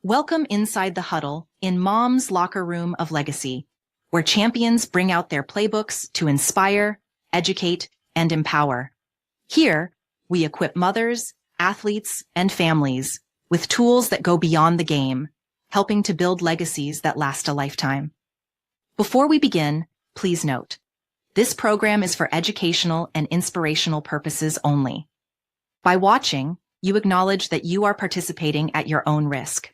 Welcome inside the huddle in Mom's locker room of legacy, where champions bring out their playbooks to inspire, educate, and empower. Here, we equip mothers, athletes, and families with tools that go beyond the game, helping to build legacies that last a lifetime. Before we begin, please note, this program is for educational and inspirational purposes only. By watching, you acknowledge that you are participating at your own risk.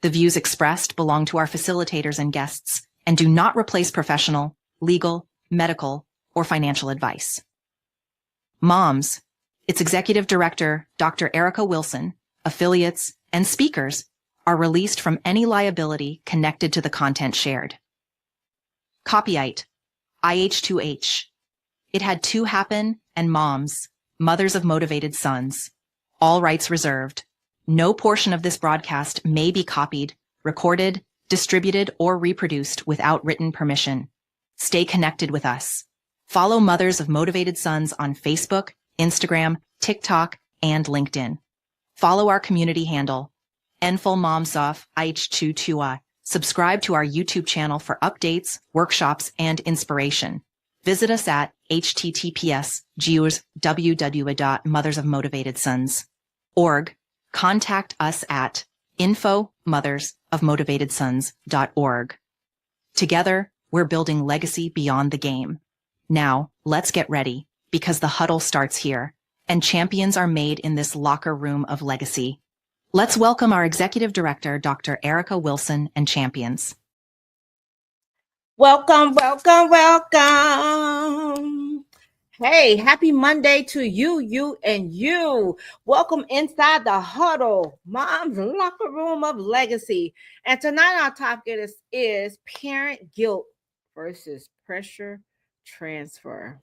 The views expressed belong to our facilitators and guests and do not replace professional, legal, medical, or financial advice. M.O.M.S, its executive director, Dr. Erica Wilson, affiliates, and speakers are released from any liability connected to the content shared. Copyright IH2H. It Had to Happen and M.O.M.S, Mothers of Motivated Sons. All rights reserved. No portion of this broadcast may be copied, recorded, distributed, or reproduced without written permission. Stay connected with us. Follow Mothers of Motivated Sons on Facebook, Instagram, TikTok, and LinkedIn. Follow our community handle, Enful IH22. Subscribe to our YouTube channel for updates, workshops, and inspiration. Visit us at https://www.mothersofmotivatedsons.org. Contact us at info@mothersofmotivatedsons.org. Together, we're building legacy beyond the game. Now, let's get ready, because the huddle starts here, and champions are made in this locker room of legacy. Let's welcome our Executive Director, Dr. Erica Wilson, and champions. Welcome, welcome, welcome. Hey, happy Monday to you, and you. Welcome inside the huddle, Mom's locker room of legacy. And tonight our topic is parent guilt versus pressure transfer.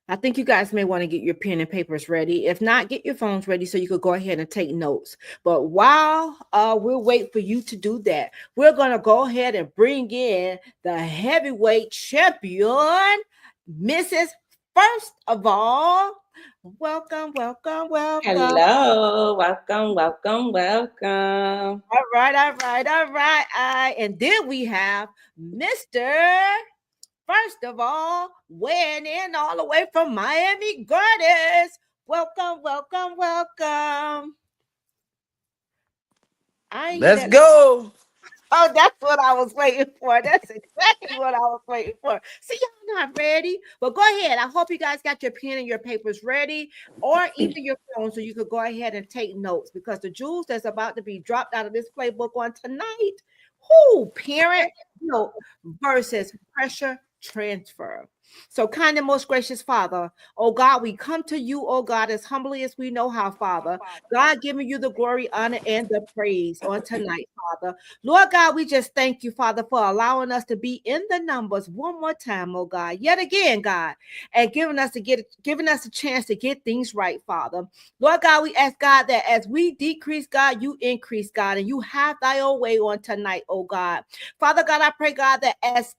I think you guys may want to get your pen and papers ready. If not, get your phones ready so you could go ahead and take notes. But while we'll wait for you to do that, we're going to go ahead and bring in the heavyweight champion, Mrs. First of all. Welcome. Hello, welcome. All right. And then we have Mr. First of all, weighing in all the way from Miami Gardens. Welcome. Let's go. Oh, that's what I was waiting for. That's exactly what I was waiting for. See, y'all not ready, but go ahead. I hope you guys got your pen and your papers ready, or even your phone, so you could go ahead and take notes, because the jewels that's about to be dropped out of this playbook on tonight, parent guilt versus pressure transfer. So, kind and most gracious Father, oh God, we come to you, oh God, as humbly as we know how, Father. God, giving you the glory, honor, and the praise on tonight, Father. Lord God, we just thank you, Father, for allowing us to be in the numbers one more time, oh God, yet again, God, and giving us a chance to get things right, Father. Lord God, we ask, God, that as we decrease, God, you increase, God, and you have thy own way on tonight, oh God. Father God, I pray, God, that as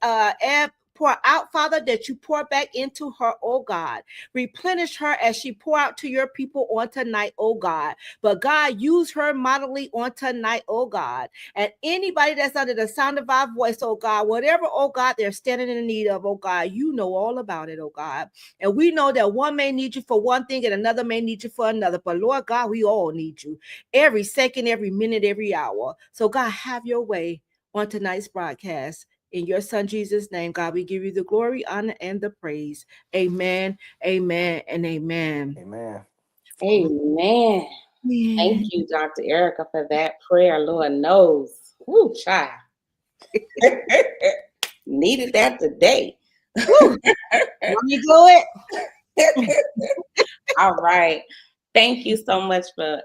pour out, Father, that you pour back into her, oh God. Replenish her as she pour out to your people on tonight, oh God. But God, use her mightily on tonight, oh God. And anybody that's under the sound of our voice, oh God, whatever, oh God, they're standing in need of, oh God, you know all about it, oh God. And we know that one may need you for one thing and another may need you for another. But Lord God, we all need you every second, every minute, every hour. So God, have your way on tonight's broadcast. In your son Jesus' name, God, we give you the glory, honor, and the praise. Amen, and amen. Amen. Thank you, Dr. Erica, for that prayer. Lord knows. Woo, child. Needed that today. Let me do it. All right. Thank you so much for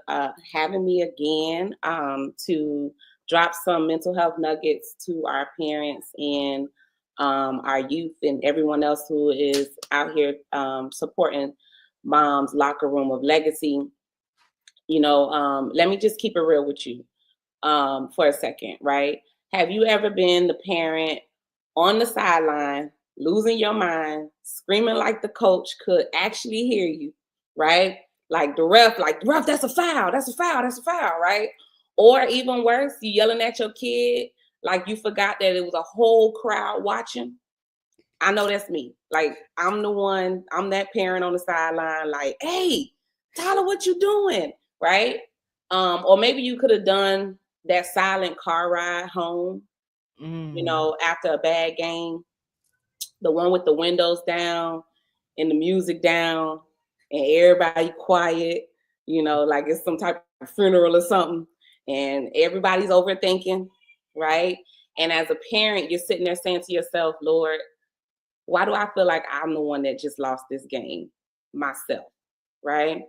having me again to drop some mental health nuggets to our parents and our youth and everyone else who is out here supporting Mom's locker room of legacy. You know, let me just keep it real with you for a second, right? Have you ever been the parent on the sideline, losing your mind, screaming like the coach could actually hear you, right? Like the ref, that's a foul, right? Or even worse, you yelling at your kid like you forgot that it was a whole crowd watching. I know that's me. Like, I'm that parent on the sideline, like, hey, Tyler, what you doing? Right? Or maybe you could have done that silent car ride home, after a bad game, the one with the windows down and the music down and everybody quiet, like it's some type of funeral or something, and everybody's overthinking, right? And as a parent, you're sitting there saying to yourself, Lord, why do I feel like I'm the one that just lost this game myself, right?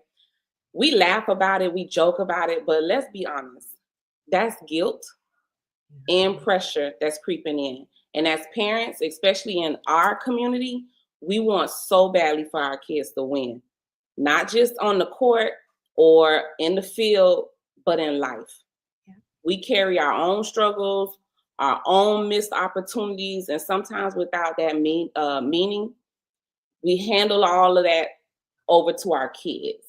We laugh about it, we joke about it, but let's be honest. That's guilt and pressure that's creeping in. And as parents, especially in our community, we want so badly for our kids to win, not just on the court or in the field, but in life. Yeah. We carry our own struggles, our own missed opportunities, and sometimes without that meaning, we handle all of that over to our kids.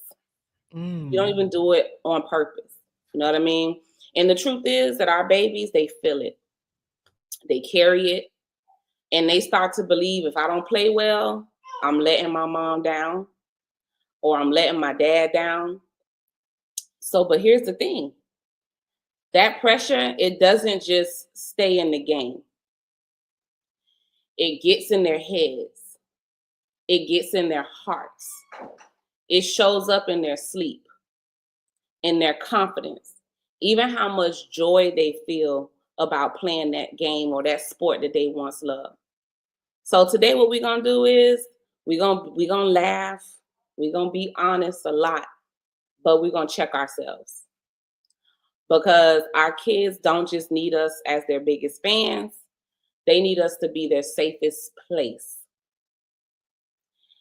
You don't even do it on purpose. You know what I mean? And the truth is that our babies, they feel it. They carry it. And they start to believe if I don't play well, I'm letting my mom down or I'm letting my dad down. So, but here's the thing. That pressure, it doesn't just stay in the game. It gets in their heads. It gets in their hearts. It shows up in their sleep, in their confidence, even how much joy they feel about playing that game or that sport that they once loved. So today what we're going to do is we're going to laugh. We're going to be honest a lot, but we're going to check ourselves. Because our kids don't just need us as their biggest fans. They need us to be their safest place.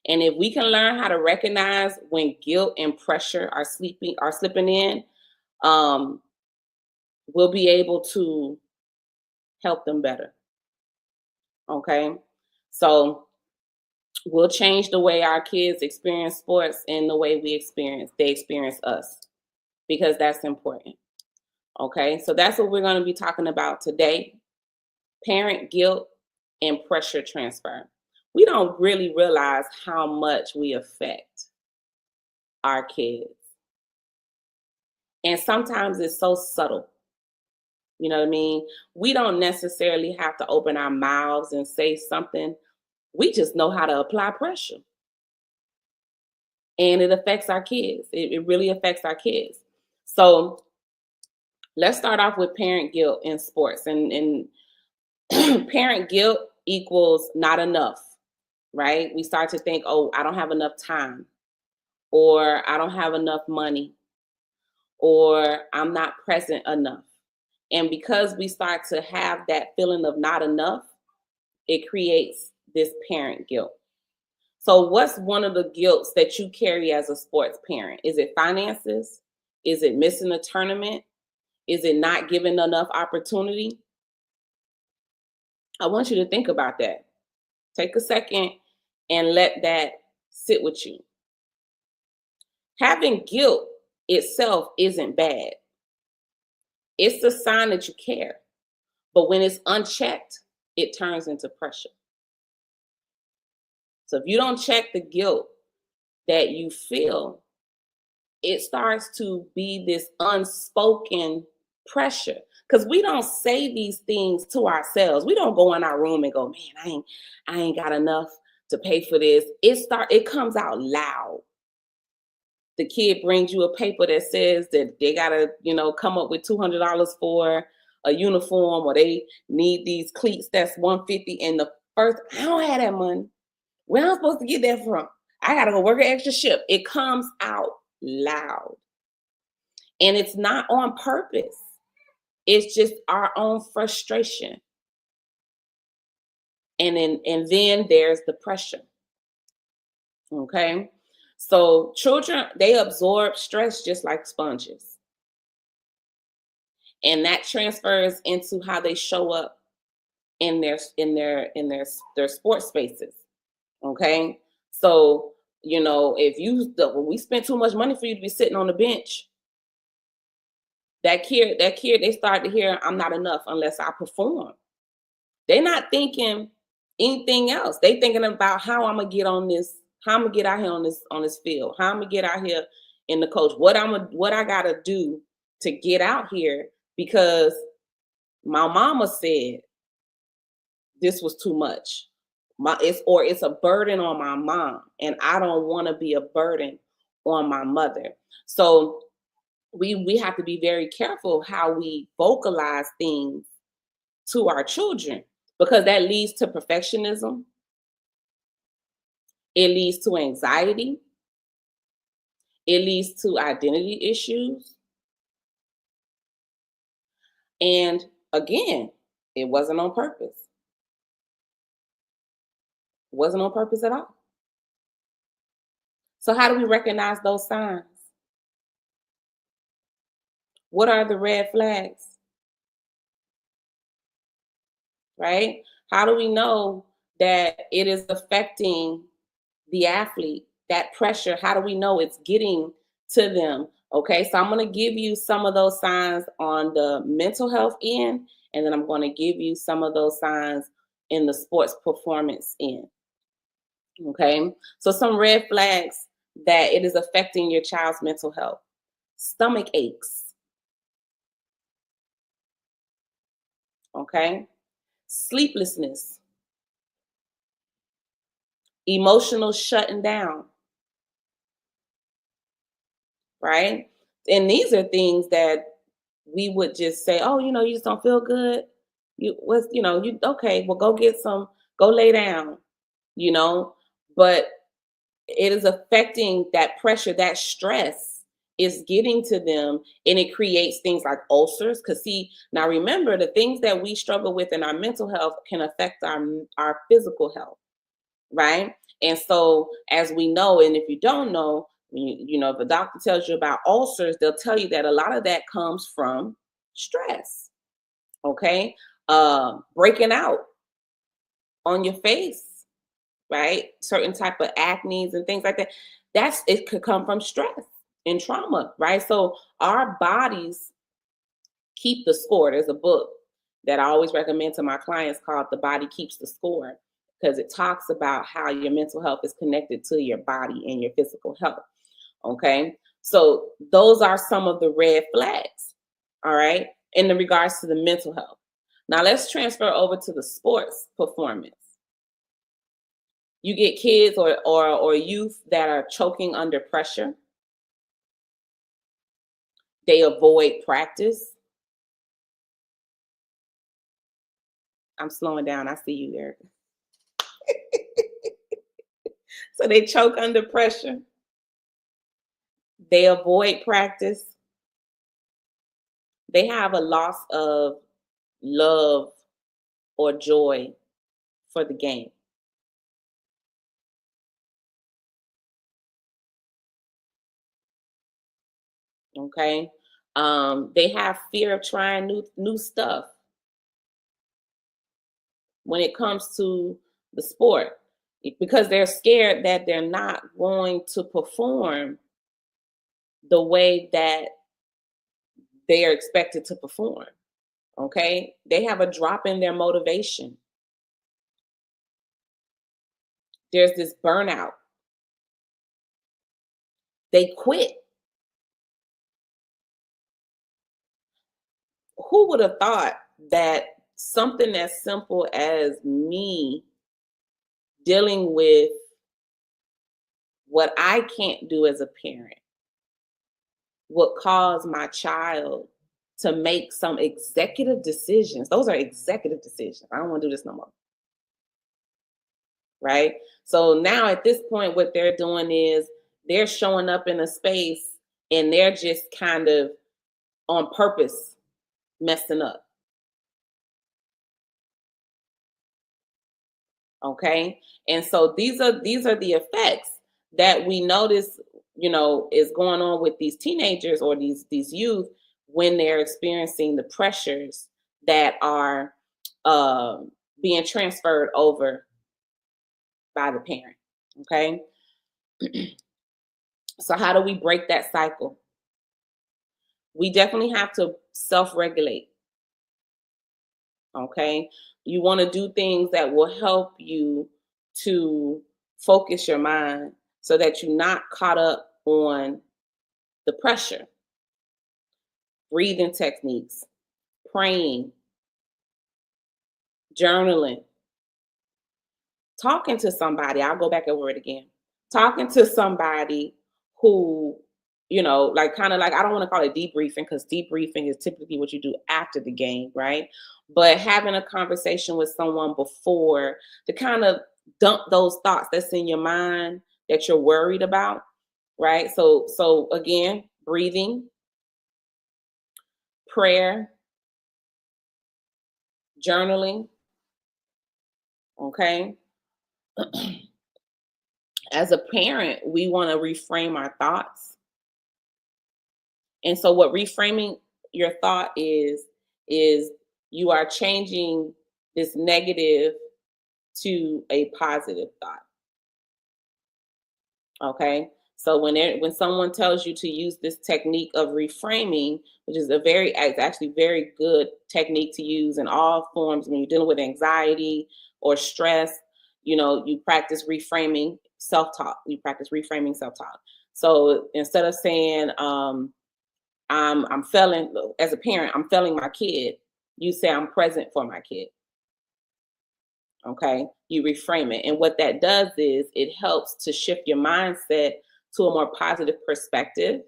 And if we can learn how to recognize when guilt and pressure are slipping in, we'll be able to help them better. Okay? So we'll change the way our kids experience sports and the way they experience us, because that's important. Okay, so that's what we're going to be talking about today. Parent guilt and pressure transfer. We don't really realize how much we affect our kids. And sometimes it's so subtle. You know what I mean? We don't necessarily have to open our mouths and say something. We just know how to apply pressure. And it affects our kids. It really affects our kids. So let's start off with parent guilt in sports. And parent guilt equals not enough, right? We start to think, oh, I don't have enough time, or I don't have enough money, or I'm not present enough. And because we start to have that feeling of not enough, it creates this parent guilt. So what's one of the guilts that you carry as a sports parent? Is it finances? Is it missing a tournament? Is it not giving enough opportunity? I want you to think about that. Take a second and let that sit with you. Having guilt itself isn't bad. It's a sign that you care. But when it's unchecked, it turns into pressure. So if you don't check the guilt that you feel, it starts to be this unspoken pressure. Because we don't say these things to ourselves. We don't go in our room and go, man, I ain't got enough to pay for this. It comes out loud. The kid brings you a paper that says that they gotta, come up with $200 for a uniform, or they need these cleats that's $150. And the first, I don't have that money. Where am I supposed to get that from? I gotta go work an extra shift. It comes out loud. And it's not on purpose. It's just our own frustration. And then there's the pressure. Okay? So children, they absorb stress just like sponges. And that transfers into how they show up in their sports spaces. Okay? So, if when we spend too much money for you to be sitting on the bench, that kid, they start to hear, I'm not enough unless I perform. They're not thinking anything else. They thinking about how I'm gonna get on this, how I'm gonna get out here on this field, how I'm gonna get out here in the coach, what I gotta do to get out here, because my mama said this was too much. It's a burden on my mom, and I don't want to be a burden on my mother. So we have to be very careful how we vocalize things to our children, because that leads to perfectionism. It leads to anxiety. It leads to identity issues. And again, it wasn't on purpose. It wasn't on purpose at all. So how do we recognize those signs? What are the red flags? Right? How do we know that it is affecting the athlete, that pressure? How do we know it's getting to them? Okay, so I'm going to give you some of those signs on the mental health end, and then I'm going to give you some of those signs in the sports performance end. Okay, so some red flags that it is affecting your child's mental health: stomach aches. Okay, sleeplessness, emotional shutting down. Right? And these are things that we would just say, oh, you just don't feel good. You okay, well, go lay down, you know, but it is affecting that pressure, that stress is getting to them, and it creates things like ulcers. Because see, now remember, the things that we struggle with in our mental health can affect our physical health, right? And so, as we know, and if you don't know, if the doctor tells you about ulcers, they'll tell you that a lot of that comes from stress. Okay, breaking out on your face, right? Certain type of acne and things like that. It could come from stress and trauma, right? So our bodies keep the score. There's a book that I always recommend to my clients called "The Body Keeps the Score," because it talks about how your mental health is connected to your body and your physical health. Okay, so those are some of the red flags, all right, in the regards to the mental health. Now let's transfer over to the sports performance. You get kids or youth that are choking under pressure. They avoid practice. I'm slowing down. I see you, Eric. So they choke under pressure. They avoid practice. They have a loss of love or joy for the game. Okay. They have fear of trying new stuff when it comes to the sport, because they're scared that they're not going to perform the way that they are expected to perform. Okay. They have a drop in their motivation. There's this burnout. They quit. Who would have thought that something as simple as me dealing with what I can't do as a parent would cause my child to make some executive decisions? Those are executive decisions. I don't want to do this no more. Right? So now at this point, what they're doing is they're showing up in a space and they're just kind of on purpose messing up. Okay. And so these are the effects that we notice, is going on with these teenagers or these youth when they're experiencing the pressures that are being transferred over by the parent. Okay. So how do we break that cycle? we definitely have to self-regulate. Okay. You want to do things that will help you to focus your mind so that you're not caught up on the pressure. Breathing techniques, praying, journaling, talking to somebody. I'll go back over it again. Talking to somebody who, you know, like kind of like, I don't want to call it debriefing, because debriefing is typically what you do after the game, right? But having a conversation with someone before to kind of dump those thoughts that's in your mind that you're worried about, right? So again, breathing, prayer, journaling, okay? As a parent, we want to reframe our thoughts. And so what reframing your thought is you are changing this negative to a positive thought. Okay? So when someone tells you to use this technique of reframing, which is it's actually very good technique to use in all forms when you're dealing with anxiety or stress, you know, you practice reframing self-talk. You practice reframing self-talk. So instead of saying, I'm failing as a parent, I'm failing my kid, you say I'm present for my kid. Okay, you reframe it. And what that does is it helps to shift your mindset to a more positive perspective,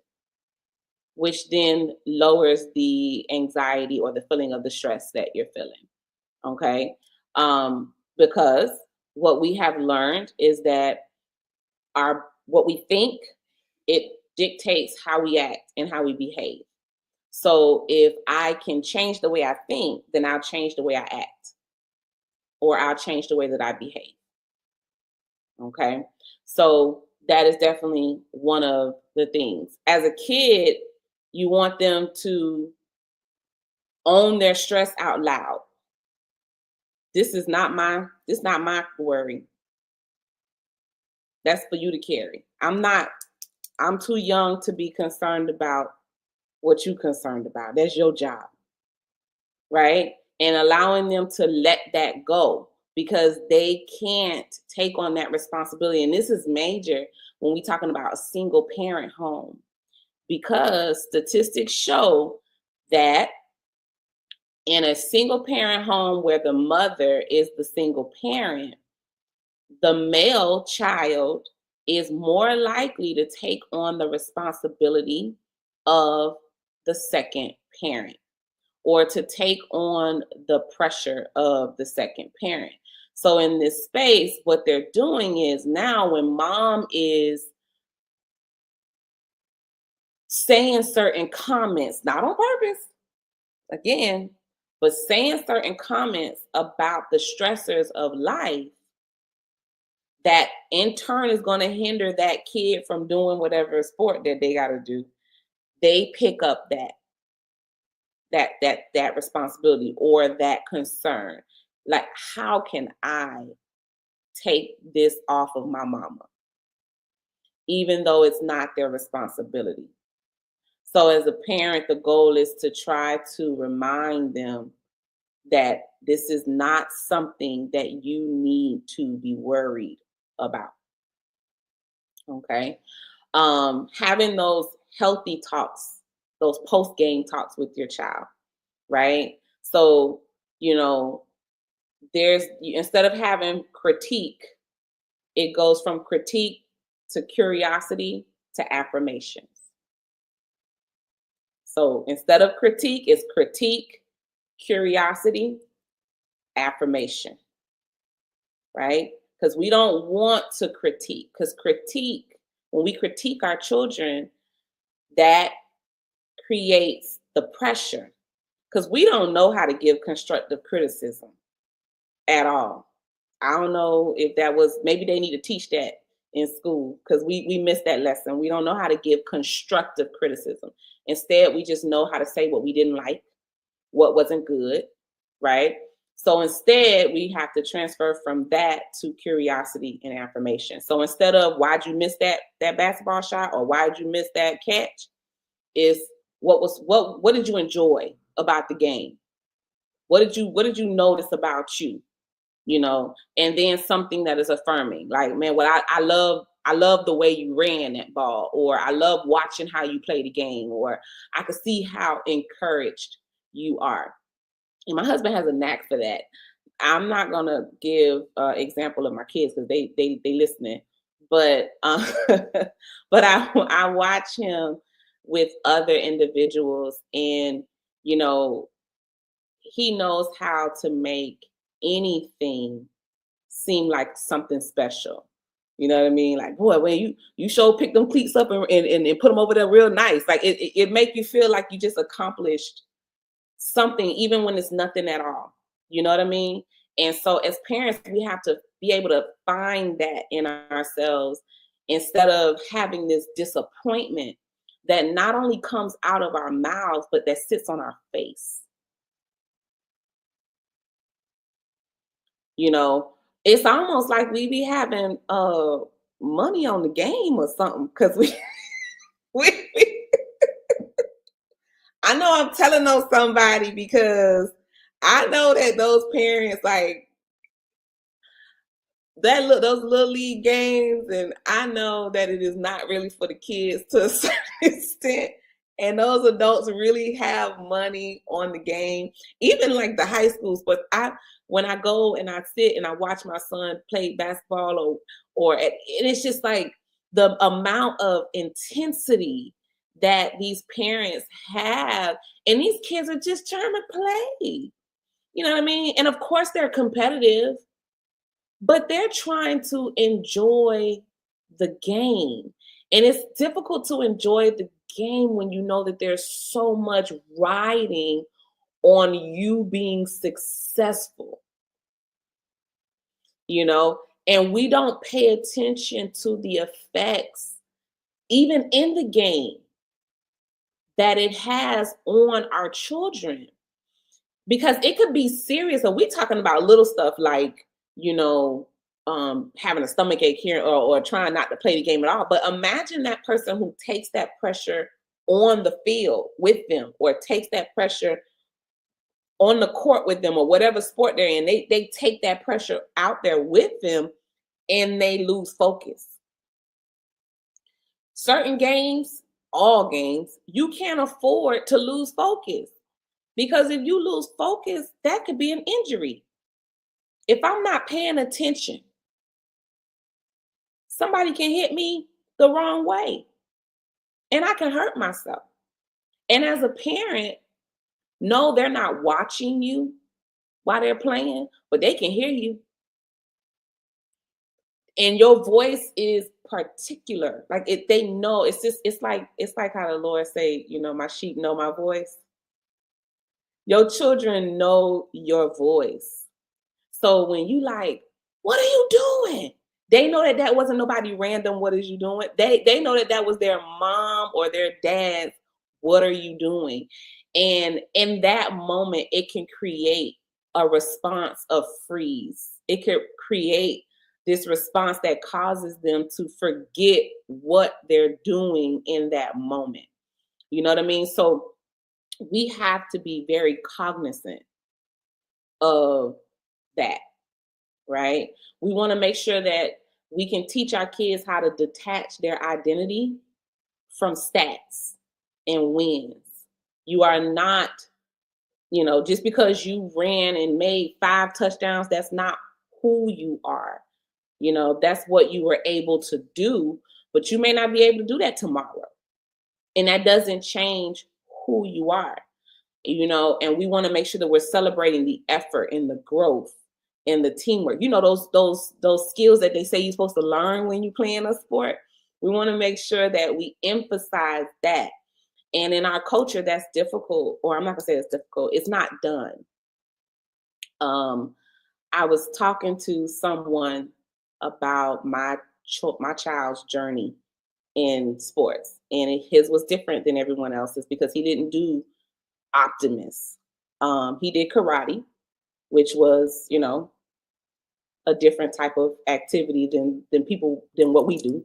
which then lowers the anxiety or the feeling of the stress that you're feeling. Okay, because what we have learned is that what we think, it dictates how we act and how we behave. So if I can change the way I think, then I'll change the way I act, or I'll change the way that I behave. Okay. So that is definitely one of the things. As a kid, you want them to own their stress out loud. This is not my worry. That's for you to carry. I'm too young to be concerned about what you're concerned about. That's your job. Right? And allowing them to let that go, because they can't take on that responsibility. And this is major when we're talking about a single parent home, because statistics show that in a single parent home where the mother is the single parent, the male child is more likely to take on the responsibility of the second parent, or to take on the pressure of the second parent. So in this space, what they're doing is now when mom is saying certain comments, not on purpose, again, but saying certain comments about the stressors of life, that in turn is going to hinder that kid from doing whatever sport that they got to do. They pick up that responsibility or that concern. Like, how can I take this off of my mama, even though it's not their responsibility? So as a parent, the goal is to try to remind them that this is not something that you need to be worried about. Okay. Having those healthy talks, those post-game talks with your child, right? So, you know, instead of having critique, it goes from critique to curiosity to affirmations. So instead of critique, it's critique, curiosity, affirmation, right? Because we don't want to critique, because when we critique our children, that creates the pressure, because we don't know how to give constructive criticism at all. I don't know if maybe they need to teach that in school, because we missed that lesson. We don't know how to give constructive criticism. Instead, we just know how to say what we didn't like, what wasn't good, right? So instead, we have to transfer from that to curiosity and affirmation. So instead of why'd you miss that basketball shot, or why'd you miss that catch, is What did you enjoy about the game? What did you notice about you? You know, and then something that is affirming, like, man, what I love the way you ran that ball, or I love watching how you play the game, or I could see how encouraged you are. And my husband has a knack for that. I'm not gonna give an example of my kids because they listening, but but I watch him with other individuals, and you know, he knows how to make anything seem like something special. You know what I mean? Like, boy, when you sure pick them cleats up and put them over there real nice. Like it make you feel like you just accomplished something, even when it's nothing at all. You know what I mean? And so as parents, we have to be able to find that in ourselves instead of having this disappointment that not only comes out of our mouths, but that sits on our face. You know, it's almost like we be having money on the game or something, because we I know I'm telling on somebody, because I know that those parents, like, those little league games, and I know that it is not really for the kids to a certain extent. And those adults really have money on the game, even like the high school sports. When I go and I sit and I watch my son play basketball, and it's just like the amount of intensity that these parents have, and these kids are just trying to play. You know what I mean? And of course they're competitive, but they're trying to enjoy the game. And it's difficult to enjoy the game when you know that there's so much riding on you being successful, you know, and we don't pay attention to the effects, even in the game, that it has on our children. Because it could be serious. And we're talking about little stuff like, you know, having a stomach ache here, or trying not to play the game at all. But imagine that person who takes that pressure on the field with them, or takes that pressure on the court with them, or whatever sport they're in. They take that pressure out there with them, and they lose focus. Certain games, all games, you can't afford to lose focus. Because if you lose focus, that could be an injury. If I'm not paying attention, somebody can hit me the wrong way and I can hurt myself. And as a parent, no, they're not watching you while they're playing, but they can hear you. And your voice is particular. Like, they know, it's like how the Lord say, you know, my sheep know my voice. Your children know your voice. So when you like, what are you doing? They know that wasn't nobody random. What is you doing? They know that was their mom or their dad. What are you doing? And in that moment, it can create a response of freeze. It could create this response that causes them to forget what they're doing in that moment. You know what I mean? So we have to be very cognizant of that, right? We want to make sure that we can teach our kids how to detach their identity from stats and wins. You are not, you know, just because you ran and made 5 touchdowns, that's not who you are. You know, that's what you were able to do, but you may not be able to do that tomorrow. And that doesn't change who you are, you know, and we want to make sure that we're celebrating the effort and the growth and the teamwork. You know, those skills that they say you're supposed to learn when you play in a sport. We want to make sure that we emphasize that. And in our culture, that's difficult, or I'm not gonna say it's difficult. It's not done. I was talking to someone about my child's journey in sports, and his was different than everyone else's because he didn't do Optimus. He did karate, which was, you know, a different type of activity than what we do.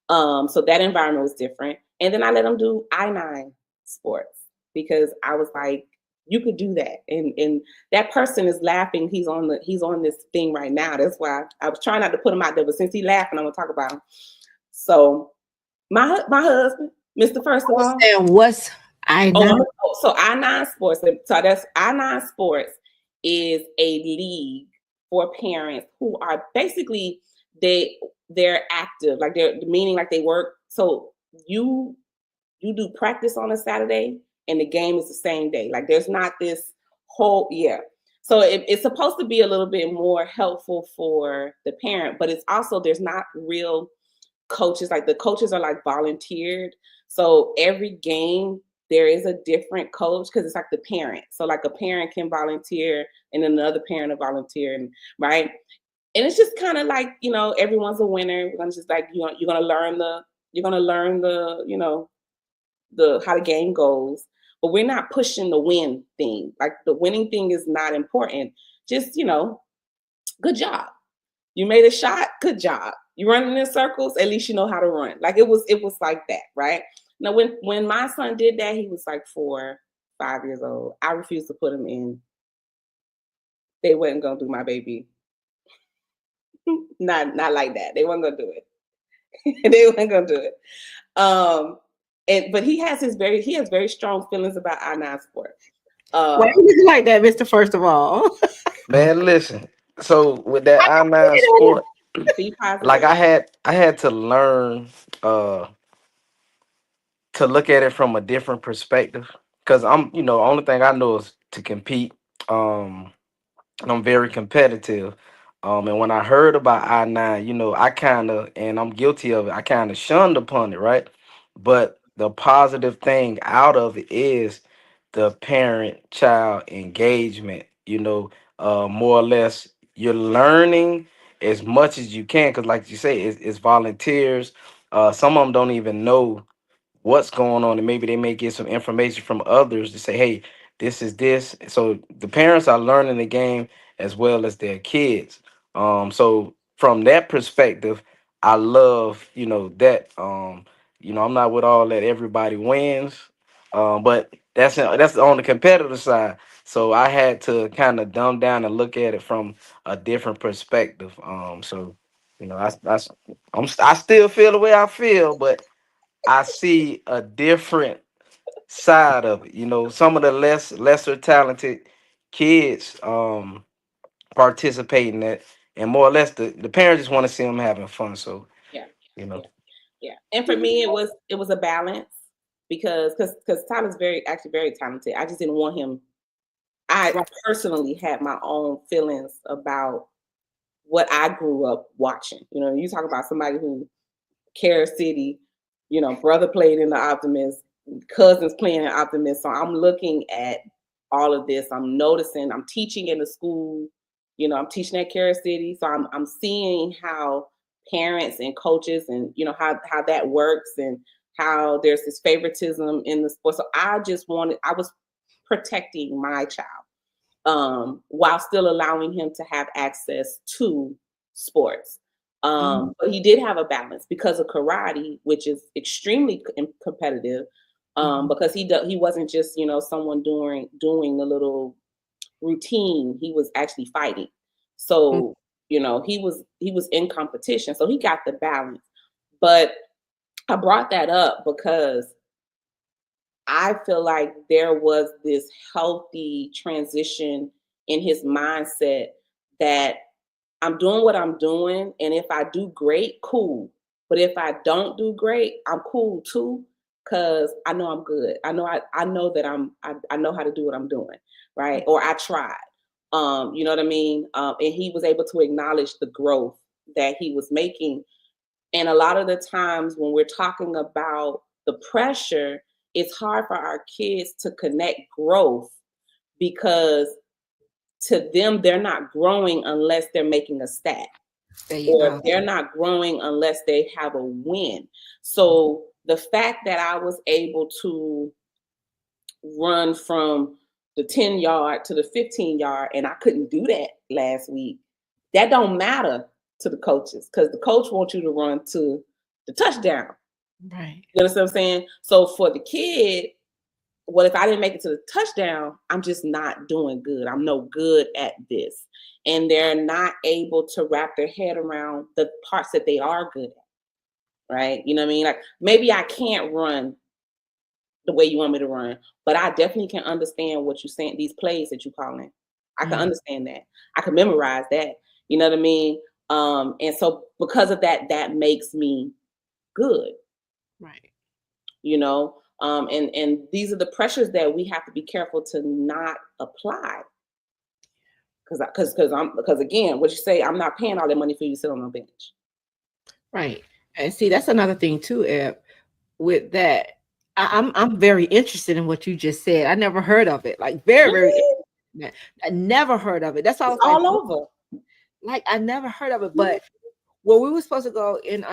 So that environment was different. And then I let him do I-9 sports, because I was like, you could do that. And that person is laughing. He's on this thing right now. That's why I was trying not to put him out there, but since he's laughing, I'm gonna talk about him. So my husband, Mr. First of all. And what's I-9? So I-9 Sports. So that's I-9 Sports is a league for parents who are basically they're active, like they're meaning like they work. So you do practice on a Saturday and the game is the same day. Like there's not this whole So it's supposed to be a little bit more helpful for the parent, but it's also there's not real coaches. Like the coaches are like volunteered. So every game there is a different coach because it's like the parent. So like a parent can volunteer and then another parent will volunteer, and right. And it's just kind of like, everyone's a winner. We're gonna just like you're gonna learn the the how the game goes, but we're not pushing the win thing. Like the winning thing is not important. Just good job. You made a shot. Good job. You running in circles. At least you know how to run. Like it was like that, right? Now when my son did that, he was like 4, 5 years old. I refused to put him in. They wasn't gonna do my baby. not like that. They weren't gonna do it. They weren't gonna do it. But he has very strong feelings about I-9 Sport. Why do you like that, Mr. First of all? Man, listen. So with that I-9 Sport, like I had to learn to look at it from a different perspective, because only thing I know is to compete. I'm very competitive. And when I heard about I-9, I kind of, and I'm guilty of it, I kind of shunned upon it, right? But the positive thing out of it is the parent-child engagement, more or less you're learning as much as you can, because like you say, it's volunteers. Some of them don't even know what's going on, and maybe they may get some information from others to say, hey, this is this. So the parents are learning the game as well as their kids. So from that perspective, I love that. I'm not with all that everybody wins, but that's on the competitive side. So I had to kind of dumb down and look at it from a different perspective. So I still feel the way I feel, but I see a different side of it. Some of the lesser talented kids participate in that, and more or less the parents just want to see them having fun. So yeah. you know. Yeah. And for me, it was a balance because Tyler's very talented. I just didn't want him. I personally had my own feelings about what I grew up watching. You talk about somebody who Care City, brother played in the Optimist, cousins playing in Optimist. So I'm looking at all of this. I'm noticing. I'm teaching in the school. I'm teaching at Care City, so I'm seeing how parents and coaches and how that works and how there's this favoritism in the sport. So I was protecting my child while still allowing him to have access to sports. But he did have a balance because of karate, which is extremely competitive. Because he wasn't just someone doing a little routine. He was actually fighting. So he was in competition. So he got the balance. But I brought that up because I feel like there was this healthy transition in his mindset that I'm doing what I'm doing, and if I do great, cool. But if I don't do great, I'm cool too, because I know I'm good. I know that I know how to do what I'm doing, right? Or I tried. You know what I mean? And he was able to acknowledge the growth that he was making. And a lot of the times when we're talking about the pressure, it's hard for our kids to connect growth because to them, they're not growing unless they're making a stat. Or they're not growing unless they have a win. So the fact that I was able to run from the 10-yard to the 15-yard and I couldn't do that last week, that don't matter to the coaches because the coach wants you to run to the touchdown. Right. You understand what I'm saying? So for the kid, well, if I didn't make it to the touchdown, I'm just not doing good. I'm no good at this. And they're not able to wrap their head around the parts that they are good at. Right. You know what I mean? Like maybe I can't run the way you want me to run, but I definitely can understand what you're saying, these plays that you're calling. I can understand that. I can memorize that. You know what I mean? And so because of that, that makes me good. Right. You know, and these are the pressures that we have to be careful to not apply. Because again, what you say, I'm not paying all that money for you to sit on the bench. Right. And see, that's another thing too, Eb, with that. I'm very interested in what you just said. I never heard of it. Like very Really? interested. I never heard of it. That's why I It's was like, all over. like I never heard of it. But when we were supposed to go in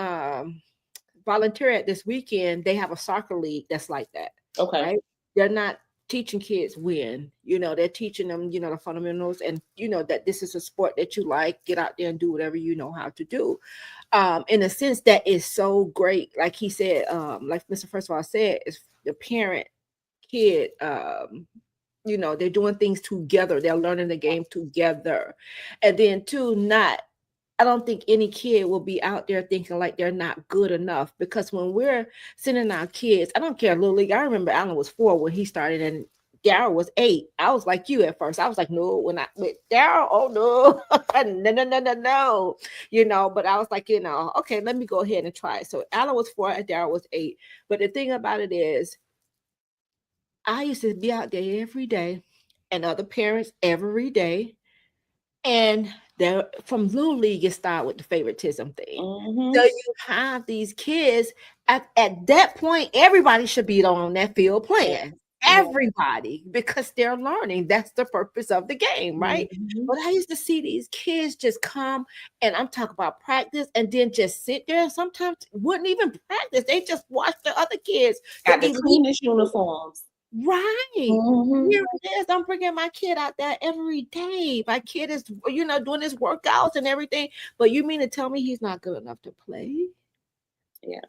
volunteer at this weekend, they have a soccer league that's like that. Okay. Right? They're not teaching kids when, they're teaching them, the fundamentals, and that this is a sport that you like, get out there and do whatever you know how to do. In a sense that is so great. Like he said, like Mr. First of all said, is the parent kid, they're doing things together, they're learning the game together. And then too, not I don't think any kid will be out there thinking like they're not good enough, because when we're sending our kids, I don't care, Little League. I remember Alan was 4 when he started, and Daryl was 8. I was like you at first. I was like, no, when I with Daryl, oh no, no. But I was like, okay, let me go ahead and try it. So Alan was 4 and Daryl was 8. But the thing about it is, I used to be out there every day, and other parents every day. And there from Little League, it started with the favoritism thing. So you have these kids at that point, everybody should be on that field playing. Everybody, because they're learning. That's the purpose of the game, right? But I used to see these kids just come, and I'm talking about practice, and then just sit there. Sometimes wouldn't even practice. They just watch the other kids, Got the the elite. cleanest uniforms. Right. Here it is. I'm bringing my kid out there every day. My kid is, doing his workouts and everything. But you mean to tell me he's not good enough to play? Yeah.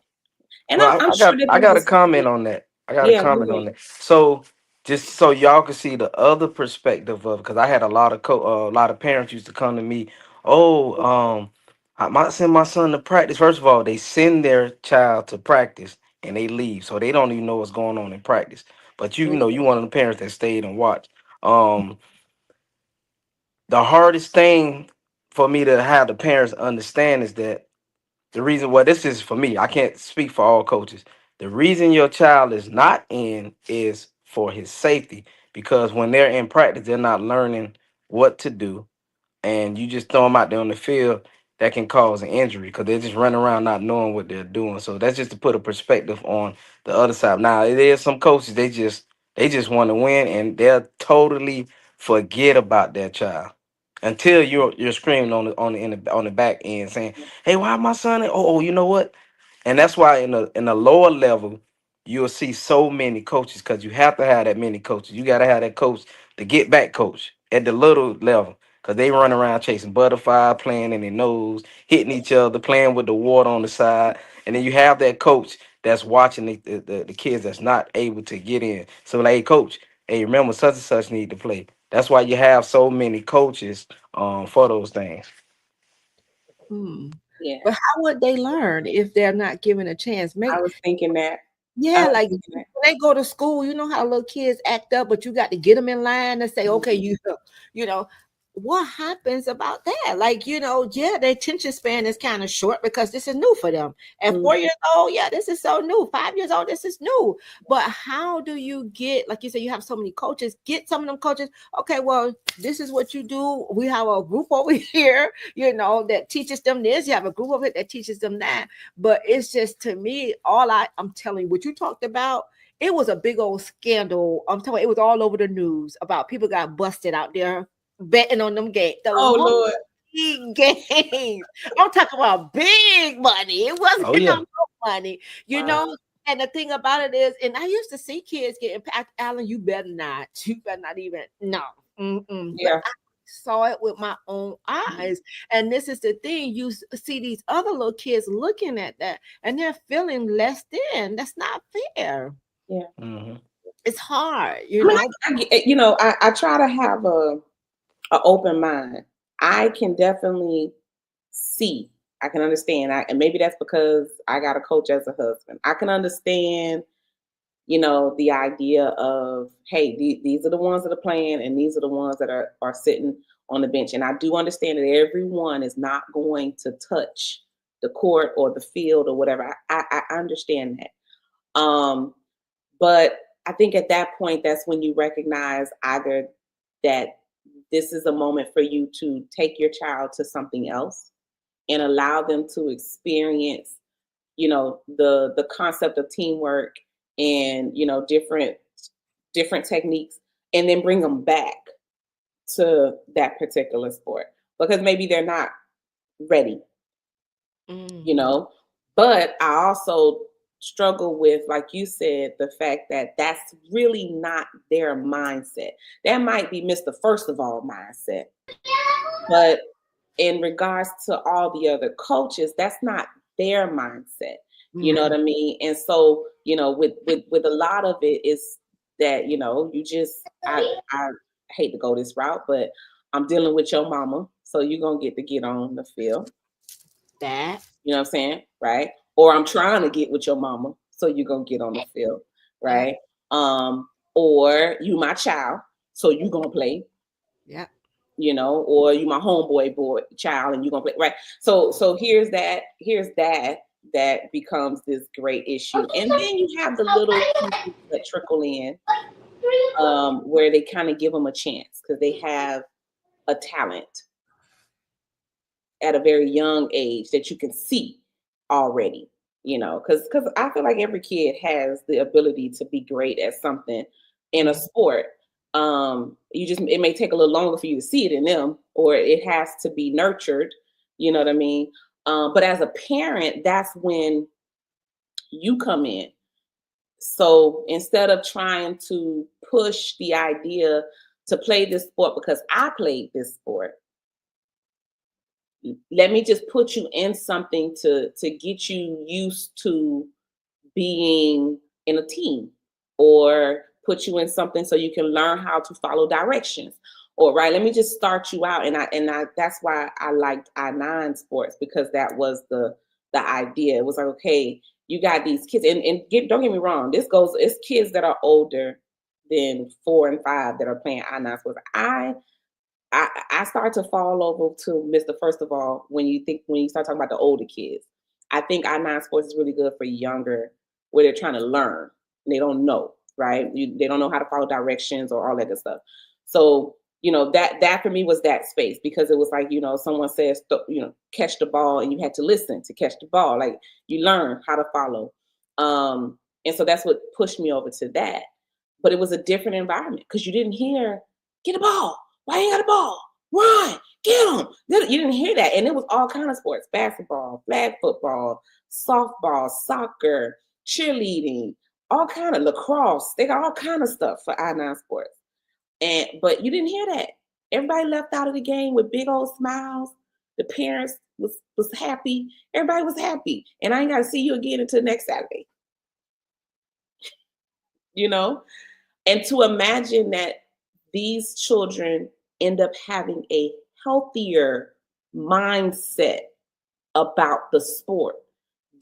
And Well, I'm sure that I there's got a a comment on that. I got a yeah, comment go on ahead. that. So just so y'all can see the other perspective of, because I had a lot of a lot of parents used to come to me. Oh, I might send my son to practice. First of all, they send their child to practice and they leave, so they don't even know what's going on in practice. But you one of the parents that stayed and watched. Um, the hardest thing for me to have the parents understand is that the reason, well, this is for me, I can't speak for all coaches. The reason your child is not in is for his safety, because when they're in practice, they're not learning what to do, and you just throw them out there on the field, that can cause an injury because they're just running around not knowing what they're doing. So that's just to put a perspective on the other side. Now, it is some coaches, they just want to win, and they'll totally forget about their child until you're screaming on the back end saying, "Hey, why my son?" Oh, you know what? And that's why in the lower level, you'll see so many coaches, because you have to have that many coaches. You got to have that coach, the get back coach at the little level, because they run around chasing butterfly, playing in their nose, hitting each other, playing with the water on the side. And then you have that coach that's watching the kids that's not able to get in. So like, hey, coach, hey, remember such and such need to play. That's why you have so many coaches for those things. Yeah. But how would they learn if they're not given a chance? I was thinking that. I Yeah, was like thinking that. when they go to school, you know how little kids act up, but you got to get them in line and say, okay, you know, what happens about that? Like, yeah, their attention span is kind of short because this is new for them. At 4 years old, yeah, this is so new. 5 years old, this is new. But how do you get, like you said, you have so many coaches, get some of them coaches. Okay, well, this is what you do. We have a group over here, that teaches them this. You have a group of it that teaches them that. But it's just, to me, I'm telling you, what you talked about, it was a big old scandal. I'm telling you, it was all over the news about people got busted out there betting on them games. The Oh little Lord. games. I'm talking about big money. It wasn't Oh no yeah. little money, Wow. And the thing about it is, and I used to see kids getting packed. Alan, you better not. You better not even. No. But Yeah. I saw it with my own eyes. And this is the thing. You see these other little kids looking at that, and they're feeling less than. That's not fair. Yeah. Hmm. It's hard, I mean, I try to have a open mind. I can definitely see. I can understand. And maybe that's because I got a coach as a husband. I can understand, the idea of, hey, these are the ones that are playing, and these are the ones that are sitting on the bench. And I do understand that everyone is not going to touch the court or the field or whatever. I understand that. But I think at that point, that's when you recognize either that this is a moment for you to take your child to something else and allow them to experience, the concept of teamwork and, different techniques, and then bring them back to that particular sport because maybe they're not ready, But I also struggle with, like you said, the fact that that's really not their mindset. That might be Mr. First of All mindset, but in regards to all the other coaches, that's not their mindset. You know what I mean? And so, with a lot of it is that, you just I hate to go this route, but I'm dealing with your mama, so you're gonna get on the field. That. You know what I'm saying? Right? Or I'm trying to get with your mama, so you're gonna get on the field, right? Or you my child, so you gonna play. Yeah. Or you my homeboy boy child and you're gonna play, right? So here's that becomes this great issue. And then you have the little pieces that trickle in, where they kind of give them a chance because they have a talent at a very young age that you can see already, because I feel like every kid has the ability to be great at something in a sport. It may take a little longer for you to see it in them, or it has to be nurtured, you know what I mean? But as a parent, that's when you come in. So instead of trying to push the idea to play this sport because I played this sport, let me just put you in something to get you used to being in a team, or put you in something so you can learn how to follow directions. Or let me just start you out. And I that's why I liked I-9 sports, because that was the idea. It was like, okay, you got these kids, and don't get me wrong, it's kids that are older than 4 and 5 that are playing I-9 sports. I start to fall over to Mr. First of All when you start talking about the older kids. I think I-9 sports is really good for younger, where they're trying to learn and they don't know, right? They don't know how to follow directions or all that good stuff. So, that for me was that space, because it was like, someone says, catch the ball, and you had to listen to catch the ball. Like, you learn how to follow. And so that's what pushed me over to that. But it was a different environment because you didn't hear, get the ball. Why you got a ball? Run, get them. You didn't hear that. And it was all kind of sports: basketball, flag football, softball, soccer, cheerleading, all kind of lacrosse. They got all kind of stuff for I-9 sports. But you didn't hear that. Everybody left out of the game with big old smiles. The parents was happy. Everybody was happy. And I ain't got to see you again until next Saturday. And to imagine that these children end up having a healthier mindset about the sport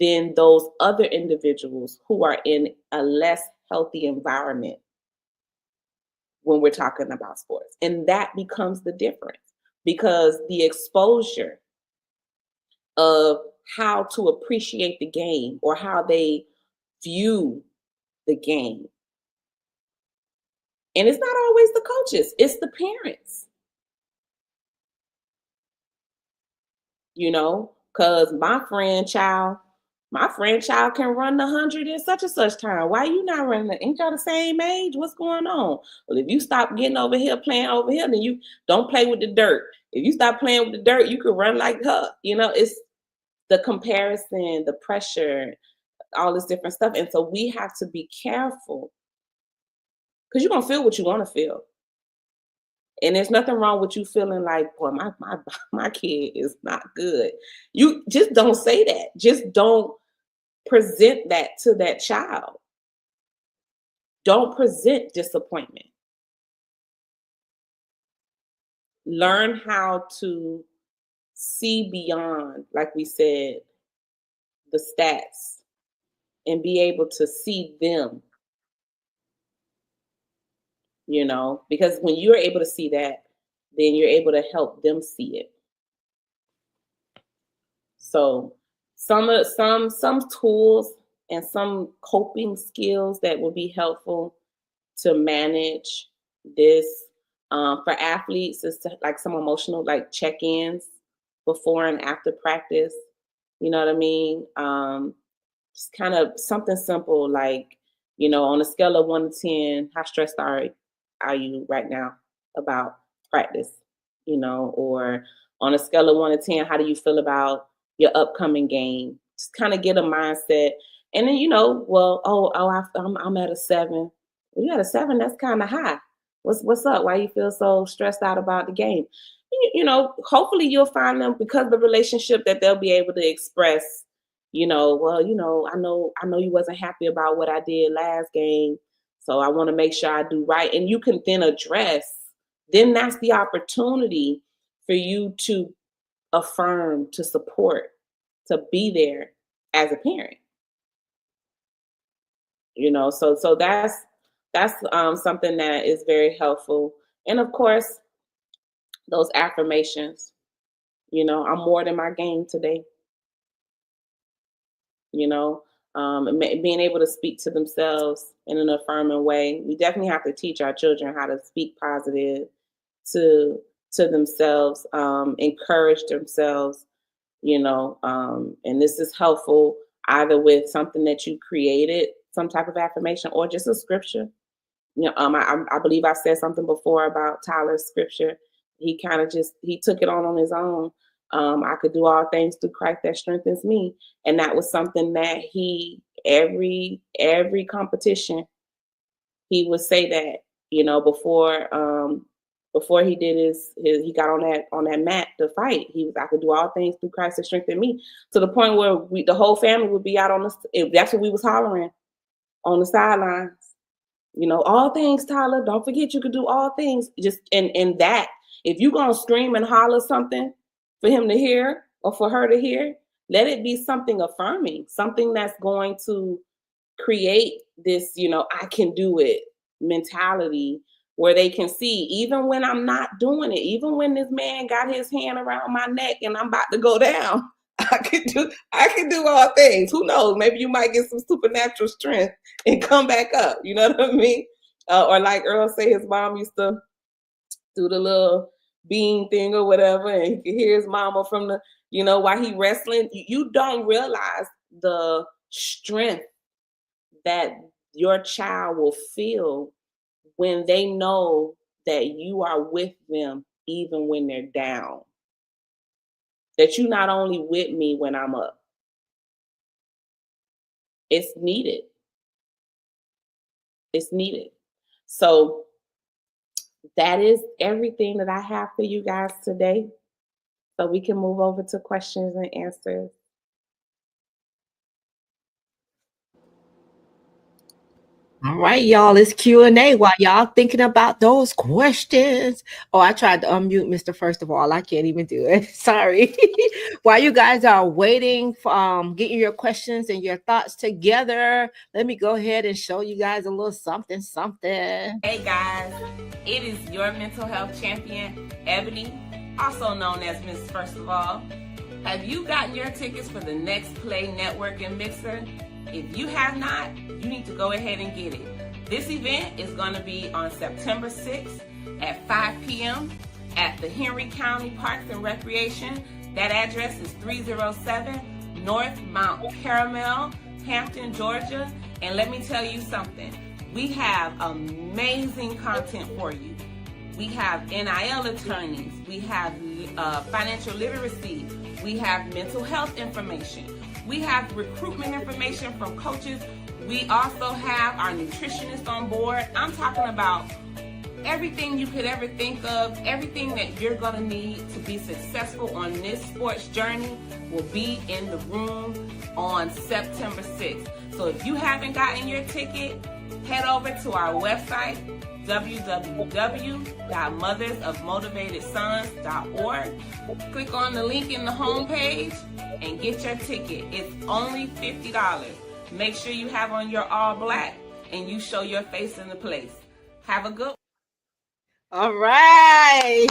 than those other individuals who are in a less healthy environment when we're talking about sports. And that becomes the difference, because the exposure of how to appreciate the game or how they view the game. And it's not always the coaches, it's the parents. Because my friend child can run the 100 in such and such time. Why you not running it? Ain't y'all the same age? What's going on? Well, if you stop getting over here, playing over here, then you don't play with the dirt. If you stop playing with the dirt, you could run like her. It's the comparison, the pressure, all this different stuff. And so we have to be careful, because you're going to feel what you want to feel. And there's nothing wrong with you feeling like, boy, my kid is not good. You just don't say that. Just don't present that to that child. don't present disappointment. Learn how to see beyond, like we said, the stats, and be able to see them, you know, because when you're able to see that, then you're able to help them see it. So some tools and some coping skills that will be helpful to manage this for athletes is like some emotional, like check-ins before and after practice. You know what I mean? Just kind of something simple like, you know, on a scale of 1 to 10, how stressed are you right now about practice? You know, or on a scale of 1 to 10, how do you feel about your upcoming game? Just kind of get a mindset. And then, you know, well, I'm at a 7. You at a 7, that's kind of high. What's up? Why you feel so stressed out about the game? You know, hopefully you'll find them, because of the relationship, that they'll be able to express, you know, well, you know, I know you wasn't happy about what I did last game, so I want to make sure I do right. And you can then address, then that's the opportunity for you to affirm, to support, to be there as a parent. You know, so that's something that is very helpful. And of course, those affirmations, you know, I'm more than my game today. You know, being able to speak to themselves in an affirming way. We definitely have to teach our children how to speak positive to themselves, encourage themselves, you know, and this is helpful either with something that you created, some type of affirmation, or just a scripture. You know, I believe I said something before about Tyler's scripture. He kind of he took it on his own. I could do all things through Christ that strengthens me. And that was something that he, every competition, he would say that, you know, before he did he got on that mat to fight. He was, I could do all things through Christ that strengthened me, to the point where the whole family would be out on that's what we was hollering on the sidelines. You know, all things, Tyler, don't forget you could do all things. Just, and that, if you're going to scream and holler something for him to hear or for her to hear, let it be something affirming, something that's going to create this, you know, I can do it mentality, where they can see, even when I'm not doing it, even when this man got his hand around my neck and I'm about to go down, I can do all things. Who knows? Maybe you might get some supernatural strength and come back up. You know what I mean? Or like Earl say, his mom used to do the little bean thing or whatever, and he could hear his mama from the, you know, while he wrestling. You don't realize the strength that your child will feel when they know that you are with them even when they're down. That you not only with me when I'm up. It's needed. It's needed. So that is everything that I have for you guys today. So we can move over to questions and answers. All right, y'all, it's Q&A while y'all thinking about those questions. Oh, I tried to unmute Mr. First of all. I can't even do it. Sorry. While you guys are waiting for getting your questions and your thoughts together, let me go ahead and show you guys a little something. Hey guys, it is your mental health champion, Ebony, also known as Miss First of All. Have you gotten your tickets for the Next Play Network and Mixer? If you have not, you need to go ahead and get it. This event is going to be on September 6th at 5 p.m. at the Henry County Parks and Recreation. That address is 307 North Mount Carmel, Hampton, Georgia. And let me tell you something. We have amazing content for you. We have NIL attorneys. We have financial literacy. We have mental health information. We have recruitment information from coaches. We also have our nutritionist on board. I'm talking about everything you could ever think of, everything that you're gonna need to be successful on this sports journey will be in the room on September 6th. So if you haven't gotten your ticket, head over to our website, www.mothersofmotivatedsons.org. Click on the link in the homepage and get your ticket. It's only $50. Make sure you have on your all black and you show your face in the place. Have a good one. All right.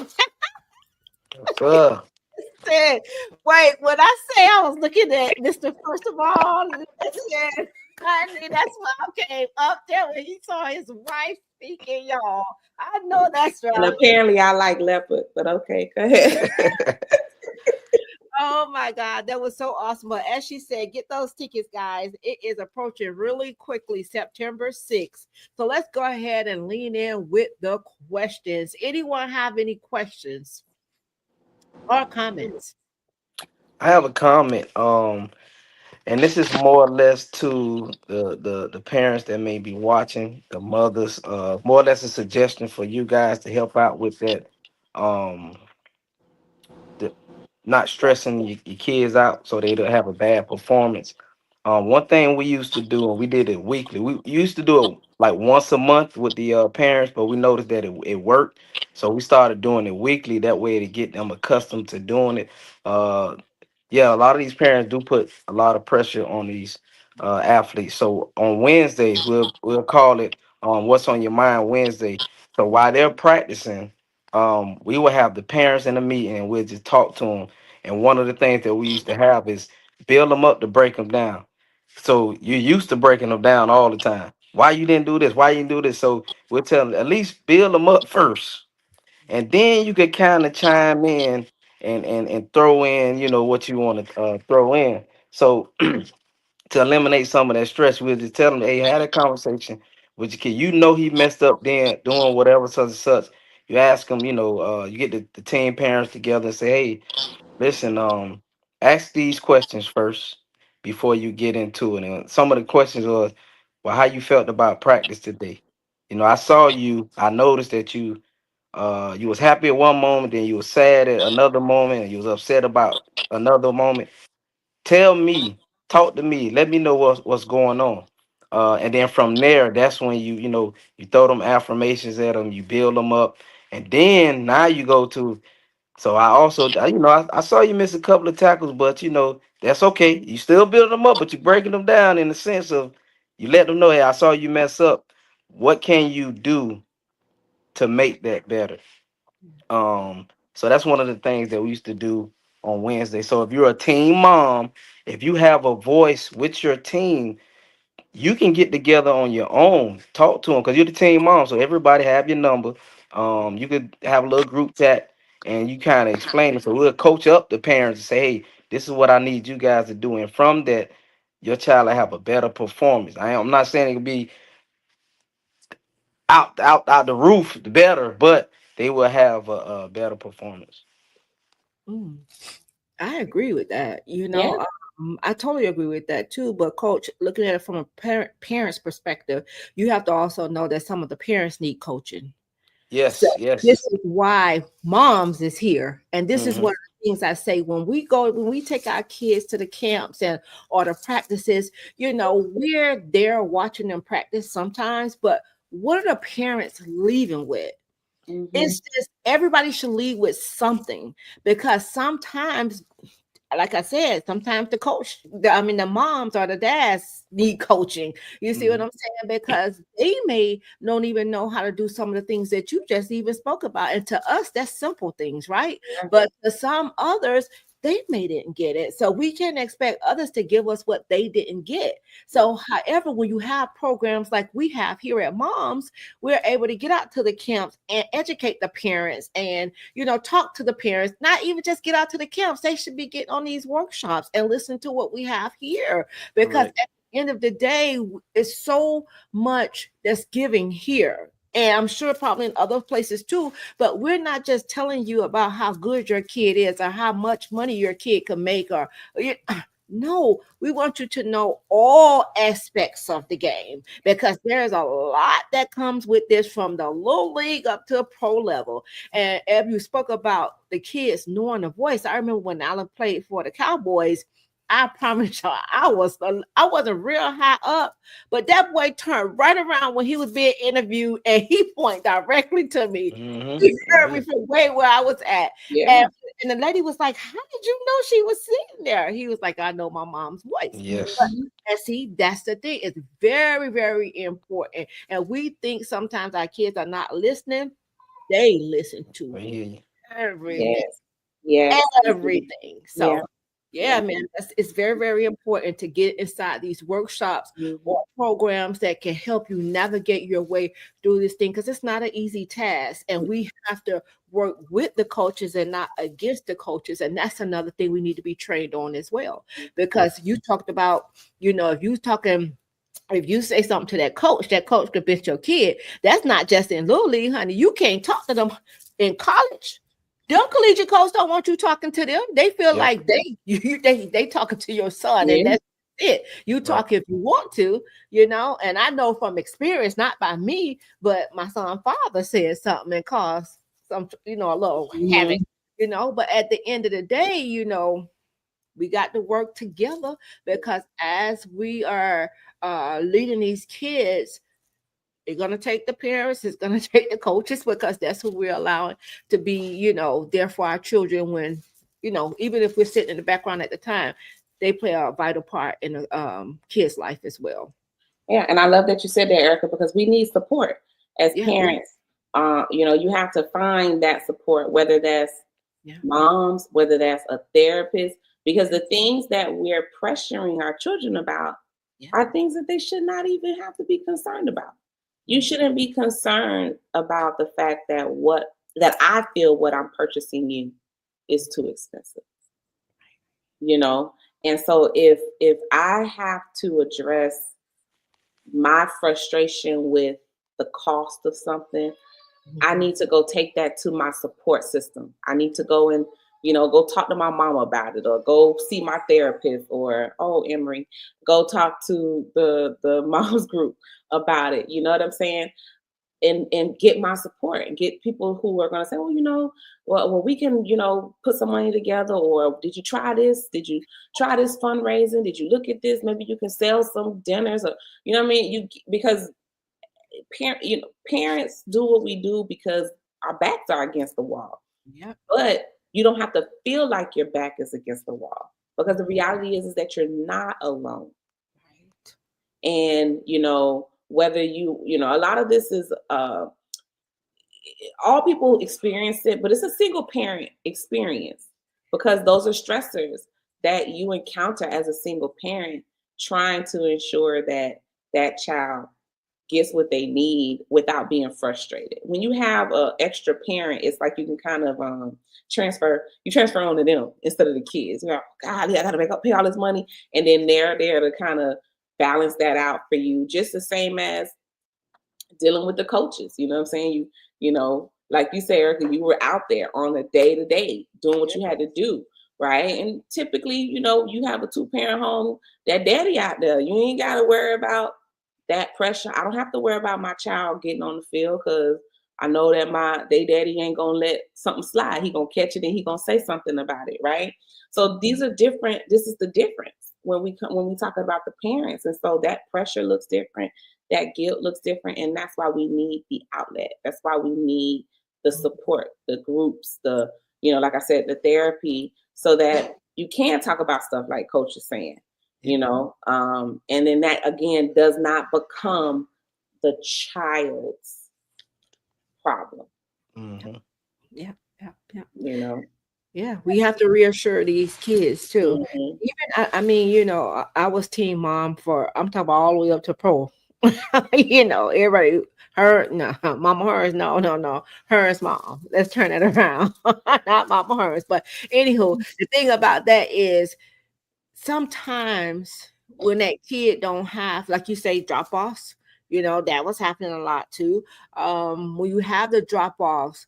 Wait, when I say I was looking at Mr. First of all, honey, that's why I came up there when he saw his wife speaking, y'all. I know that's right. And apparently I like leopard, but okay, go ahead. Oh my God, that was so awesome. But as she said, get those tickets, guys. It is approaching really quickly, September 6th. So let's go ahead and lean in with the questions. Anyone have any questions or comments? I have a comment. And this is more or less to the parents that may be watching, the mothers. More or less a suggestion for you guys to help out with that. Um, the, not stressing your kids out so they don't have a bad performance. One thing we used to do, and we did it weekly. We used to do it like once a month with the parents, but we noticed that it worked, so we started doing it weekly. That way to get them accustomed to doing it. Uh, yeah, a lot of these parents do put a lot of pressure on these athletes. So on Wednesdays, we'll call it "What's on Your Mind Wednesday." So while they're practicing, we will have the parents in a meeting and we'll just talk to them. And one of the things that we used to have is build them up to break them down. So you're used to breaking them down all the time. Why you didn't do this? Why you didn't do this? So we'll tell them at least build them up first, and then you could kind of chime in and throw in, what you want to throw in. So to eliminate some of that stress, we'll just tell them, hey, had a conversation with your kid. He messed up then doing whatever such and such. You ask him, you get the team parents together and say, hey, listen, ask these questions first before you get into it. And some of the questions was, well, how you felt about practice today? I saw you. I noticed that you was happy at one moment, then you was sad at another moment, and you was upset about another moment. Tell me, talk to me, let me know what's going on. And then from there, that's when you throw them affirmations at them, you build them up, and then now you go to. So I also, I saw you miss a couple of tackles, but that's okay. You still building them up, but you're breaking them down in the sense of you let them know, hey, I saw you mess up. What can you do to make that better? So that's one of the things that we used to do on Wednesday. So if you're a team mom, if you have a voice with your team, you can get together on your own, talk to them because you're the team mom. So everybody have your number. You could have a little group chat and you kind of explain it. So we'll coach up the parents and say, hey, this is what I need you guys to do. And from that, your child will have a better performance. I'm not saying it could be out the roof better, but they will have a better performance. I agree with that. Yeah. I totally agree with that too. But coach, looking at it from a parent's perspective, you have to also know that some of the parents need coaching. So Yes. this is why moms is here. And this is Mhm. one of the things I say when we take our kids to the camps or the practices, we're there watching them practice sometimes, but what are the parents leaving with? It's just everybody should leave with something, because sometimes, like I said, sometimes the moms or the dads need coaching. You see what I'm saying? Because they may don't even know how to do some of the things that you just even spoke about. And to us, that's simple things, right? But to some others, they may didn't get it. So we can't expect others to give us what they didn't get. So however, when you have programs like we have here at Moms, we're able to get out to the camps and educate the parents and, talk to the parents, not even just get out to the camps. They should be getting on these workshops and listen to what we have here, because at the end of the day, it's so much that's giving here. And I'm sure probably in other places too, but we're not just telling you about how good your kid is or how much money your kid can make no, we want you to know all aspects of the game, because there's a lot that comes with this from the little league up to a pro level. And if you spoke about the kids knowing the voice, I remember when Alan played for the Cowboys, I promise y'all, I wasn't real high up, but that boy turned right around when he was being interviewed, and he pointed directly to me. He heard me from way where I was at, and the lady was like, "How did you know she was sitting there?" He was like, "I know my mom's voice." Yes. And see, that's the thing. It's very, very important, and we think sometimes our kids are not listening. They listen to everything. Yes. Everything. So yeah, man, it's very, very important to get inside these workshops or programs that can help you navigate your way through this thing, because it's not an easy task, and we have to work with the coaches and not against the coaches. And that's another thing we need to be trained on as well, because you talked about, if you say something to that coach could bitch your kid. That's not just in Little League, honey. You can't talk to them in college. Them collegiate coaches don't want you talking to them. They feel like they talking to your son, and that's it. You talk if you want to, and I know from experience, not by me, but my son's father said something and caused some, a little havoc, but at the end of the day, we got to work together, because as we are leading these kids, it's going to take the parents, it's going to take the coaches, because that's who we're allowing to be, there for our children when, even if we're sitting in the background at the time, they play a vital part in a kid's life as well. Yeah, and I love that you said that, Erica, because we need support as parents. You have to find that support, whether that's moms, whether that's a therapist, because the things that we're pressuring our children about are things that they should not even have to be concerned about. You shouldn't be concerned about the fact that I feel what I'm purchasing you is too expensive. And so if I have to address my frustration with the cost of something, I need to go take that to my support system. I need to go and, go talk to my mom about it, or go see my therapist, or, Emory, go talk to the mom's group about it. You know what I'm saying? And get my support, and get people who are going to say, well, we can, put some money together, or did you try this? Did you try this fundraising? Did you look at this? Maybe you can sell some dinners, or, what I mean? Because parents do what we do because our backs are against the wall. But you don't have to feel like your back is against the wall, because the reality is that you're not alone. And, whether a lot of this is, all people experience it, but it's a single parent experience, because those are stressors that you encounter as a single parent, trying to ensure that that child gets what they need without being frustrated. When you have an extra parent, it's like you can kind of transfer on to them instead of the kids. God, I got to pay all this money, and then they're there to kind of balance that out for you, just the same as dealing with the coaches. You know what I'm saying? Like you say, Erica, you were out there on a day-to-day doing what you had to do, right? And typically, you have a 2-parent home, that daddy out there, you ain't got to worry about that pressure. I don't have to worry about my child getting on the field, because I know that they daddy ain't gonna let something slide. He gonna catch it, and he gonna say something about it, right? So these are different. This is the difference when we talk about the parents, and so that pressure looks different, that guilt looks different, and that's why we need the outlet. That's why we need the support, the groups, like I said, the therapy, so that you can talk about stuff like Coach is saying. And then that again does not become the child's problem. Yeah. Yeah, we have to reassure these kids too. Even I was teen mom I'm talking about all the way up to pro. Everybody, Mama Hers, no, Hers mom. Let's turn it around. Not Mama Hers. But anywho, the thing about that is, sometimes when that kid don't have, like you say, drop-offs, that was happening a lot too. When you have the drop-offs,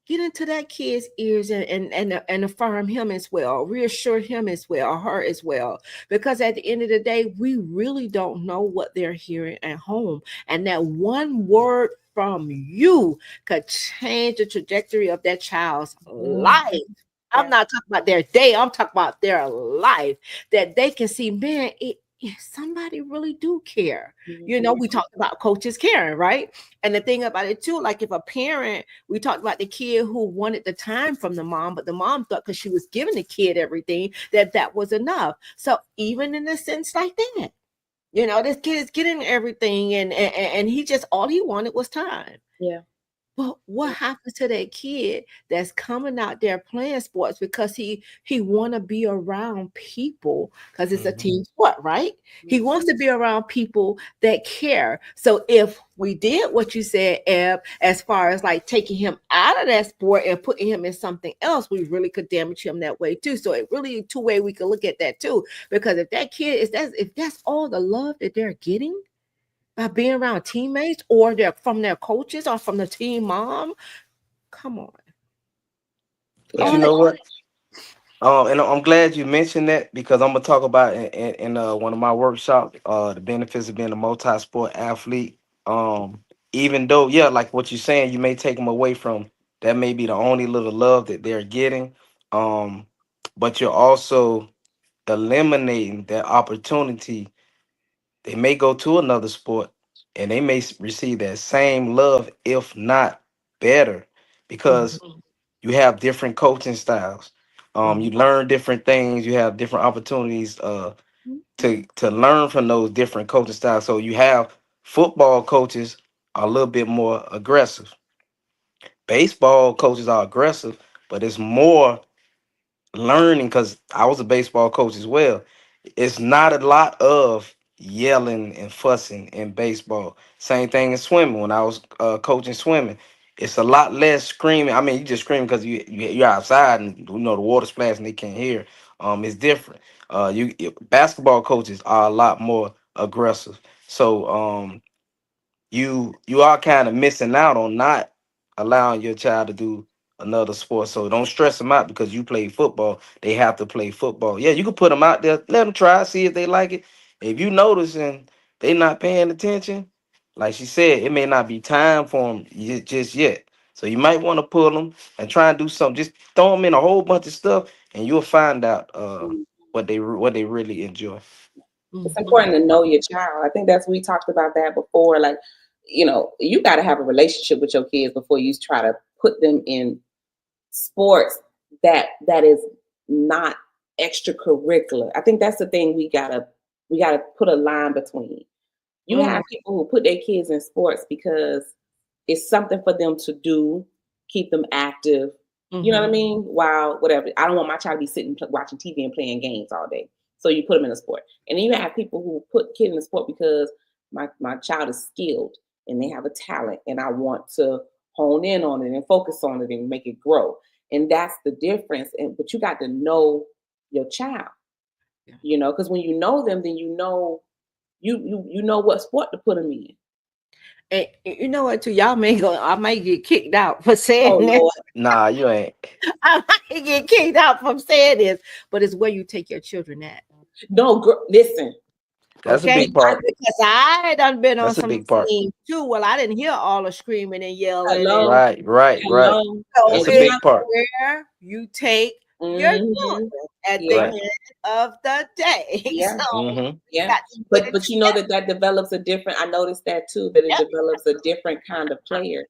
get into that kid's ears and affirm him as well, reassure him as well, her as well, because at the end of the day, we really don't know what they're hearing at home, and that one word from you could change the trajectory of that child's life. I'm not talking about their day. I'm talking about their life, that they can see, man, somebody really do care. You know, we talked about coaches caring, right? And the thing about it too, like if a parent, we talked about the kid who wanted the time from the mom, but the mom thought because she was giving the kid everything that was enough. So even in a sense like that, you know, this kid is getting everything, and he just, all he wanted was time. Yeah. But what happens to that kid that's coming out there playing sports because he want to be around people, because it's a team sport, right? He wants to be around people that care. So if we did what you said, Eb, as far as like taking him out of that sport and putting him in something else, we really could damage him that way too. So it really two way we could look at that too. Because if that kid is if that's all the love that they're getting by being around teammates, or they're from their coaches or from the team mom, come on. But you know what? And I'm glad you mentioned that, because I'm gonna talk about in one of my workshops, the benefits of being a multi-sport athlete. Even though, yeah, like what you're saying, you may take them away from that, may be the only little love that they're getting. But you're also eliminating that opportunity. They may go to another sport and they may receive that same love, if not better, because you have different coaching styles. You learn different things. You have different opportunities to learn from those different coaching styles. So you have football coaches are a little bit more aggressive. Baseball coaches are aggressive, but it's more learning, because I was a baseball coach as well. It's not a lot of yelling and fussing in baseball. Same thing in swimming. When I was coaching swimming, it's a lot less screaming. I mean, you just scream because you're outside and you know the water splash and they can't hear. It's different. Basketball coaches are a lot more aggressive. So you are kind of missing out on not allowing your child to do another sport. So don't stress them out because you play football. They have to play football. Yeah, you can put them out there, let them try, see if they like it. If you notice and they not paying attention, like she said, it may not be time for them just yet. So you might want to pull them and try and do something. Just throw them in a whole bunch of stuff, and you'll find out what they really enjoy. It's important to know your child. I think we talked about that before. Like, you know, you got to have a relationship with your kids before you try to put them in sports that is not extracurricular. I think that's the thing we gotta put a line between. You have people who put their kids in sports because it's something for them to do, keep them active. You know what I mean? While whatever. I don't want my child to be sitting watching TV and playing games all day. So you put them in a sport. And then you have people who put kid in a sport because my child is skilled and they have a talent and I want to hone in on it and focus on it and make it grow. And that's the difference. But you got to know your child. Yeah. You know, because when you know them, then you know you know what sport to put them in. And you know what, too? I might get kicked out for saying this. Lord. Nah, you ain't. I might get kicked out from saying this, but it's where you take your children at. No, listen. That's a big part. Because I done been on some big part teams too. Well, I didn't hear all the screaming and yelling. Hello. Right. So that's a big part. Where you take your children at the end of the day. Yeah. So, But you know that develops a different. I noticed that too. That it develops a different kind of player.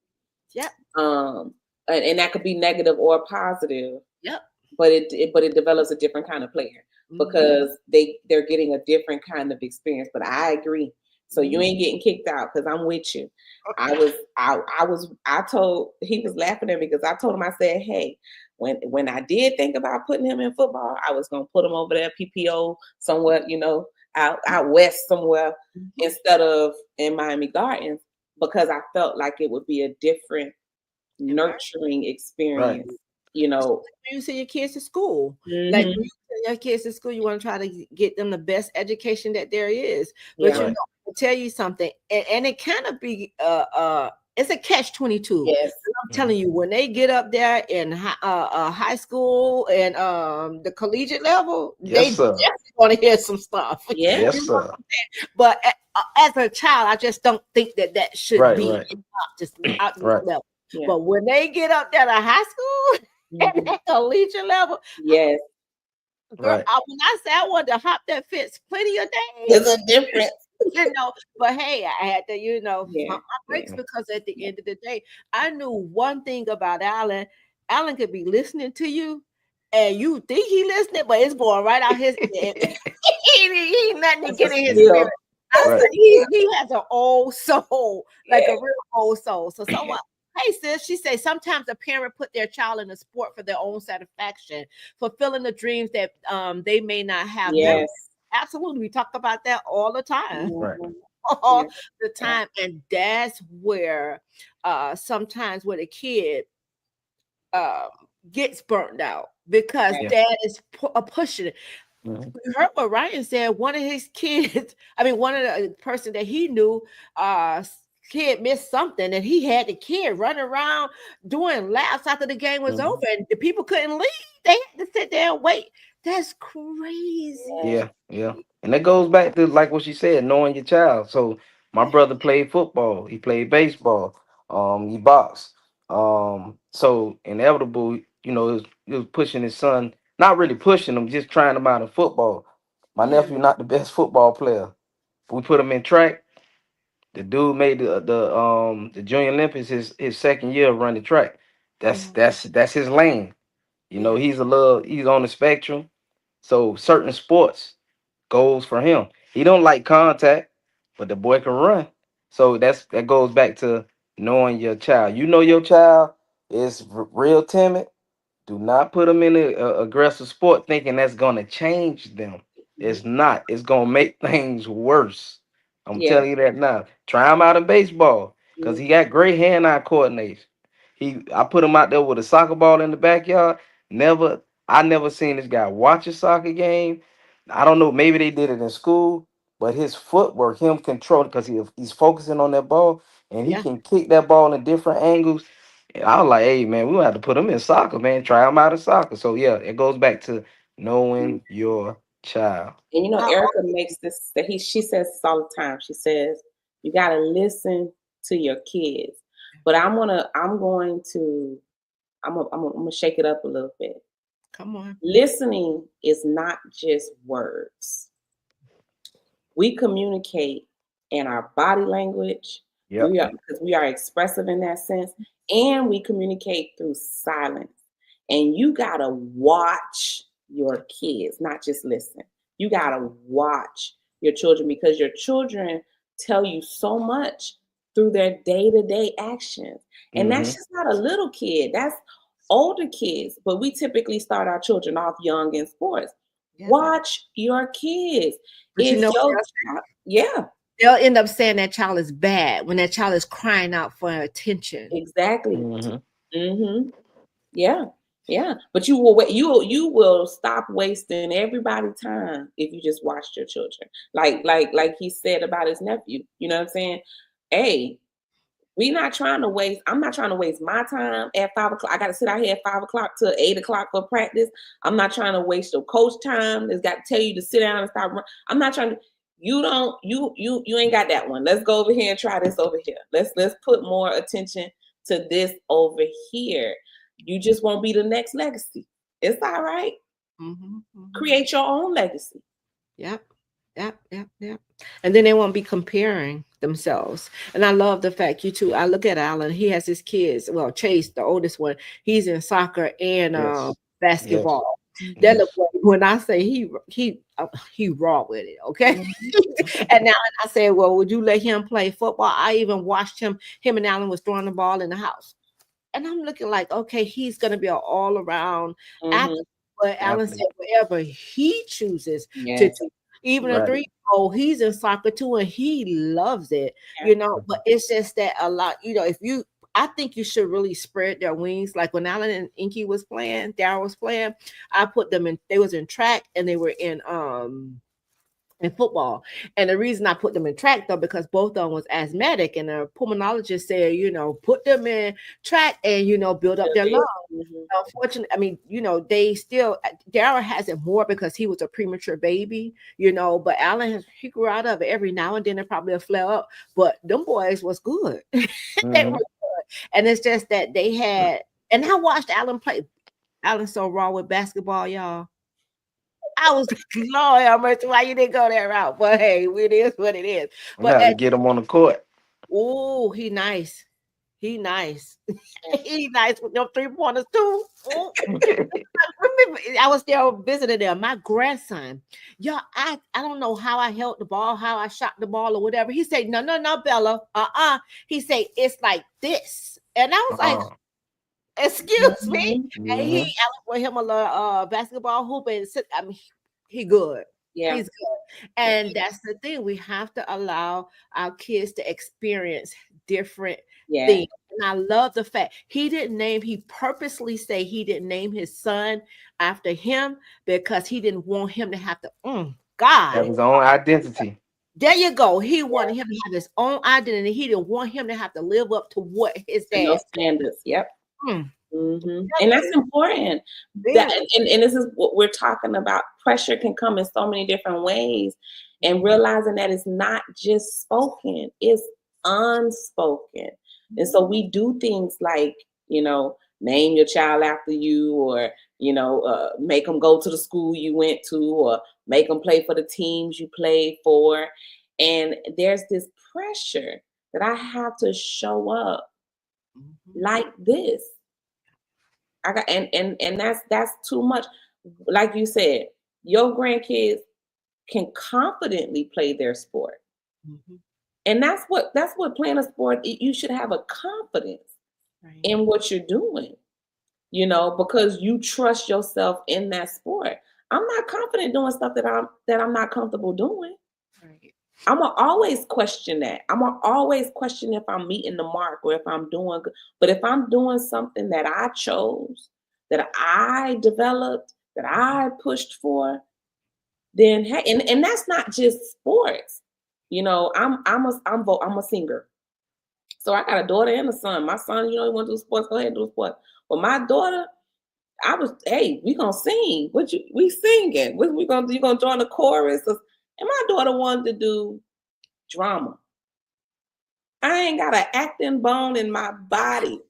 Yep. And that could be negative or positive. Yep. But it develops a different kind of player because they're getting a different kind of experience. But I agree. So you ain't getting kicked out because I'm with you. Okay. I told, he was laughing at me because I told him, I said, hey, when I did think about putting him in football, I was gonna put him over there PPO somewhere, you know, out west somewhere instead of in Miami Gardens, because I felt like it would be a different nurturing experience. Right. You know, you send your kids to school. Like when you send your kids to school, you want to try to get them the best education that there is. But you know, I'll tell you something, and it kind of be it's a catch-22. Yes. I'm telling you, when they get up there in high school and the collegiate level, they definitely want to hear some stuff. Yes, sir. But as a child, I just don't think that should be just out the level. Yeah. But when they get up there to high school, at that collegiate level. Yes. Girl, Right. when I say I wanted to hop that fence plenty of days, There's a difference. but hey, I had to, Yeah. pump my brakes Yeah. because at the end of the day, I knew one thing about Alan. Alan could be listening to you, and you think he listening, but it's going right out his head. he ain't nothing to That's a get in his skill. spirit. I Right. said he has an old soul, like a Yeah. real old soul. So what? Hey sis, she says sometimes a parent put their child in a sport for their own satisfaction, fulfilling the dreams that they may not have now. Yes. Absolutely, we talk about that all the time. Right. Mhm. All Yeah. the time, and that's where sometimes with a kid um gets burnt out because Right. Yeah. dad is pushing it. Mhm. You heard what Ryan said. One of his kids, I mean, one of the person that he knew, kid missed something, and he had the kid running around doing laps after the game was over, Mhm. and the people couldn't leave. They had to sit there and wait. That's crazy. Yeah. Yeah. And that goes back to like what she said, knowing your child. So my brother played football. He played baseball. He boxed. So inevitable, he was pushing his son, not really pushing him, just trying him out in football. My Yeah, nephew not the best football player. We put him in track. The dude made the Junior Olympics his second year of running track. That's mhm, that's his lane. yeah, He's on the spectrum. So certain sports goes for him. He don't like contact, but the boy can run. So that goes back to knowing your child. You know your child is real timid. Do not put them in a aggressive sport thinking that's gonna change them. It's not. It's gonna make things worse. I'm Yeah. telling you that now. Try him out in baseball because Mhm. he got great hand-eye coordination. I put him out there with a soccer ball in the backyard. I never seen this guy watch a soccer game. I don't know. Maybe they did it in school, but his footwork, him controlling, because he's focusing on that ball and he yeah. can kick that ball in different angles. And I was like, hey man, we gonna have to put him in soccer, man. Try him out in soccer. So yeah, it goes back to knowing your child. And How Erica makes this that she says this all the time. She says, you gotta listen to your kids. But I'm gonna shake it up a little bit. come on. Listening is not just words. We communicate in our body language. Yep. Because we are expressive in that sense, and we communicate through silence. And you gotta watch your kids, not just listen. You gotta watch your children because your children tell you so much through their day-to-day actions. And Mm-hmm. that's just not a little kid, that's older kids. But we typically start our children off young in sports. Yeah. Watch your kids. But you If know your what else? yeah, They'll end up saying that child is bad when that child is crying out for attention. exactly. Mm-hmm. Mm-hmm. Yeah, yeah. But you will wait. You will stop wasting everybody's time if you just watched your children. Like he said about his nephew. You know what I'm saying? Hey, we not trying to waste. I'm not trying to waste my time at 5 o'clock. I got to sit out here at 5 o'clock to 8 o'clock for practice. I'm not trying to waste your coach time. That's got to tell you to sit down and stop. I'm not trying to. You don't. You ain't got that one. Let's go over here and try this over here. Let's put more attention to this over here. You just won't be the next legacy. It's all right. Mhm, mhm. Create your own legacy. Yep. Yep. And then they won't be comparing themselves. And I love the fact you two, I look at Alan, he has his kids. Well, Chase, the oldest one, he's in soccer and Yes. Yes. basketball. That Yes. look when I say he raw with it, okay? Mhm. And now I said, well, would you let him play football? I even watched him and Alan was throwing the ball in the house. And I'm looking like, okay, he's gonna be an all-around athlete. Mhm. But Alan Athlete. said whatever he chooses to Yes. do. Even a Right. 3-year-old, he's in soccer too, and he loves it, But it's just that a lot, if you I think you should really spread their wings. Like when Alan and Inky was playing, Daryl was playing, I put them in, they was in track and they were in football. And the reason I put them in track though, because both of them was asthmatic, and the pulmonologist said, put them in track and build up their lungs. Mhm. Unfortunately, I mean, they still Daryl has it more because he was a premature baby, but Alan he grew out of it. Every now and then it probably will flare up, but them boys was good. They were Mm-hmm. good. And it's just that they had, and I watched Alan play. Alan's so raw with basketball, y'all. I was Lord have mercy, why you didn't go that route? But hey, it is what it is. I'm But gonna have to get him on the court. oh, he nice. He nice. He nice with them 3-pointers too. Ooh. Remember, I was there visiting them. My grandson, y'all, I don't know how I held the ball, how I shot the ball, or whatever. He said, "No, no, no, Bella. He said it's like this," and I was like, uh, "Excuse me." And Mhm. he, hmm I with him a little basketball hoop, and I mean, he good. Yeah. He's good, Yeah. and that's the thing. We have to allow our kids to experience different Yeah. things. And I love the fact he purposely say he didn't name his son after him because he didn't want him to have to, Have God, his own identity. there you go. He Yeah. wanted him to have his own identity. He didn't want him to have to live up to what his To no dad standards. Yep. said. Mm, And that's important. That very. and this is what we're talking about. Pressure can come in so many different ways, and realizing that it's not just spoken, it's unspoken. And so we do things like, name your child after you, or make them go to the school you went to, or make them play for the teams you played for. And there's this pressure that I have to show up like this. I got and that's too much. Like you said, your grandkids can confidently play their sport. Mhm. And that's what playing a sport, you should have a confidence Right. in what you're doing, because you trust yourself in that sport. I'm not confident doing stuff that I'm not comfortable doing. Right. I'm gonna always question that. I'm gonna always question if I'm meeting the mark or if I'm doing good. But if I'm doing something that I chose, that I developed, that I pushed for, then hey, and that's not just sports. I'm a singer. So I got a daughter and a son. My son, you want to do sports, go ahead and do sports. But my daughter, hey, we gonna sing. We singing? What we gonna do? You gonna join the chorus? And my daughter wanted to do drama. I ain't got an acting bone in my body,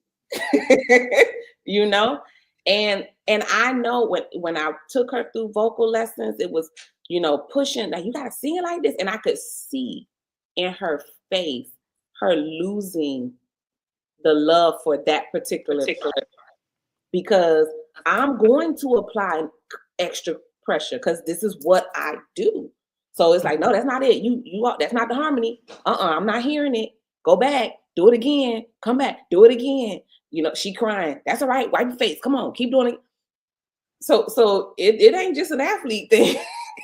you know. And I know when I took her through vocal lessons, it was pushing like you gotta sing it like this, and I could see in her face her losing the love for that particular part because I'm going to apply extra pressure because this is what I do. So it's like, no, that's not it. That's not the harmony. I'm not hearing it. Go back, do it again. Come back, do it again. She crying. That's all right. Wipe your face. Come on, keep doing it. So it ain't just an athlete thing,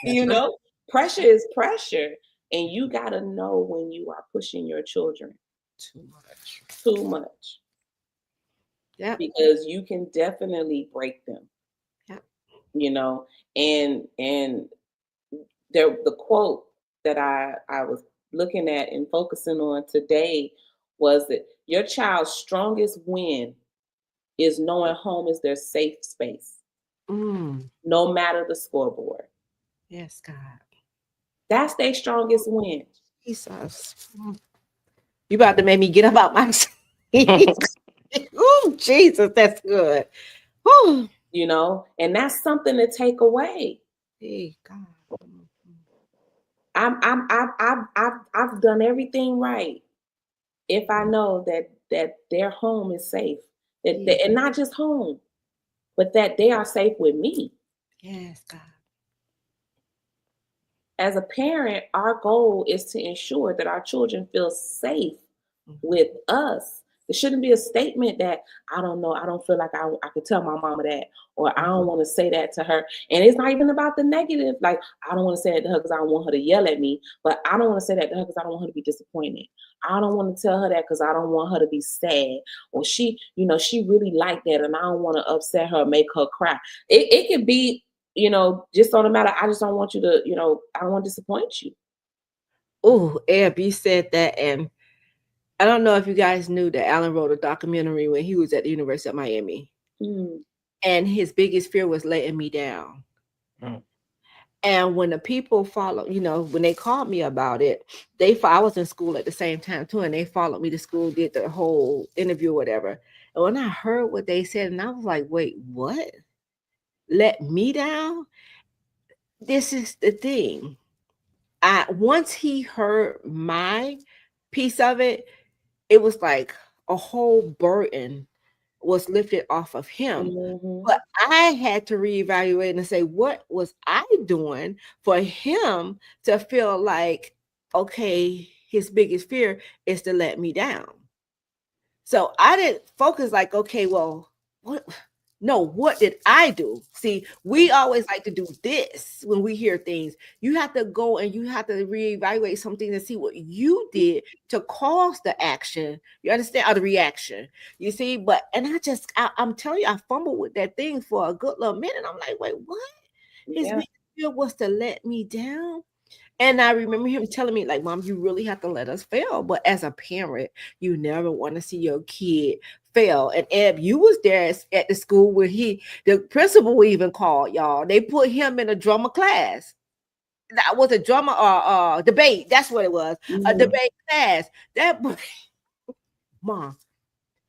you know. Pressure is pressure, and you gotta know when you are pushing your children Too much. too much Yep. because you can definitely break them. Yep. And the quote that I was looking at and focusing on today was that your child's strongest win is knowing home is their safe space, Mm. no matter the scoreboard. Yes, God. That's their strongest win. Jesus. You about to make me get up out my seat. Oh, Jesus, that's good. Oh, And that's something to take away. hey, God. I've done everything right if I know that their home is safe, and not just home, but that they are safe with me. Yes, God. As a parent, our goal is to ensure that our children feel safe with us. It shouldn't be a statement that I don't know, I don't feel like I could tell my mama that, or I don't want to say that to her. And it's not even about the negative. Like, I don't want to say that to her because I don't want her to yell at me, but I don't want to say that to her because I don't want her to be disappointed. I don't want to tell her that because I don't want her to be sad, or she really liked that and I don't want to upset her, make her cry. It could be, just on the matter, I just don't want you to, I don't want to disappoint you. Oh, Eb, you said that, and I don't know if you guys knew that Alan wrote a documentary when he was at the University of Miami. Mm. And his biggest fear was letting me down. Mm. And when the people followed, when they called me about it, I was in school at the same time too, and they followed me to school, did the whole interview, or whatever. And when I heard what they said, and I was like, wait, what? let me down. This is the thing. Once he heard my piece of it, it was like a whole burden was lifted off of him. Mm-hmm. But I had to reevaluate and say, what was I doing for him to feel like, okay, his biggest fear is to let me down. So I didn't focus like, okay, well, what? No, what did I do? See, we always like to do this when we hear things. You have to go and you have to reevaluate something and see what you did to cause the action. You understand? Or the reaction. You see, and I'm telling you, I fumbled with that thing for a good little minute. I'm like, wait, what? His Yeah. biggest fear was to let me down. And I remember him telling me, like, Mom, you really have to let us fail. But as a parent, you never want to see your kid fail. And Eb, you was there at the school where the principal even called y'all. They put him in a drama class. That was a drama debate. That's what it was. A Mm-hmm. debate class. That boy, Mom,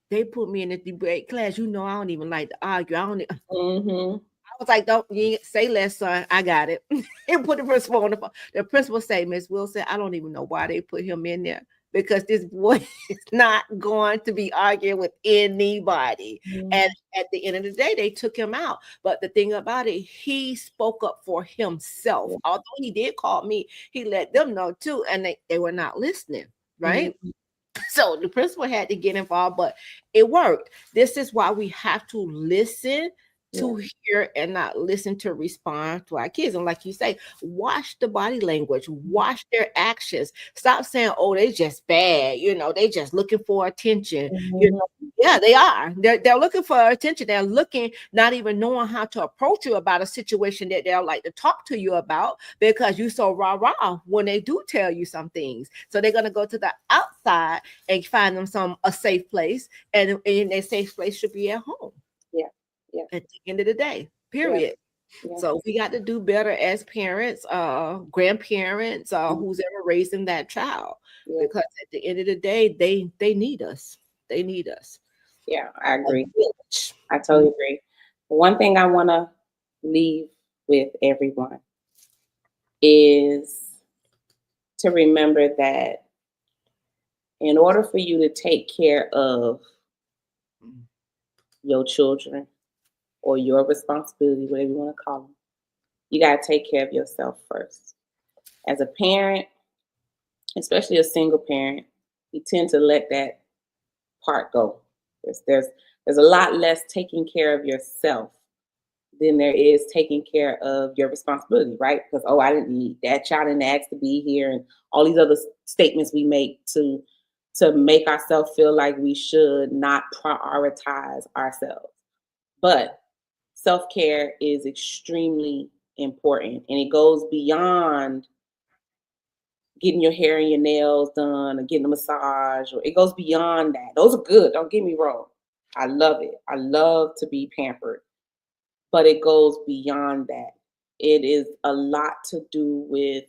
they put me in a debate class. You know, I don't even like to argue. I don't. Mm-hmm. I was like, don't you ain't say less, son. I got it. And put the principal on the phone. The principal say, Miss Wilson, I don't even know why they put him in there because this boy is not going to be arguing with anybody. Mm-hmm. And at the end of the day, they took him out. But the thing about it, he spoke up for himself. Yeah. Although he did call me, he let them know too. And they were not listening, right? Mm-hmm. So the principal had to get involved, but it worked. This is why we have to listen Yeah. to hear and not listen to respond to our kids. And like you say, watch the body language, watch their actions. Stop saying, oh, they just bad, they just looking for attention. Mm-hmm. Yeah, they are. They're looking for attention. They're looking, not even knowing how to approach you about a situation that they'll like to talk to you about because you so rah-rah when they do tell you some things. So they're gonna go to the outside and find them a safe place, and their safe place should be at home. Yeah. Yeah. At the end of the day, Yeah. period. Yeah. So we got to do better as parents, grandparents, Mm-hmm. who's ever raising that child, Yeah. because at the end of the day, they need us. They need us. Yeah. I A agree. village. I totally agree. One thing I want to leave with everyone is to remember that in order for you to take care of your children or your responsibility, whatever you want to call them, you got to take care of yourself first. As a parent, especially a single parent, you tend to let that part go. There's a lot less taking care of yourself than there is taking care of your responsibility, right? Because I didn't need that child didn't ask to be here, and all these other statements we make to make ourselves feel like we should not prioritize ourselves. But self-care is extremely important, and it goes beyond getting your hair and your nails done or getting a massage, or it goes beyond that. Those are good, don't get me wrong. I love it. I love to be pampered, but it goes beyond that. It is a lot to do with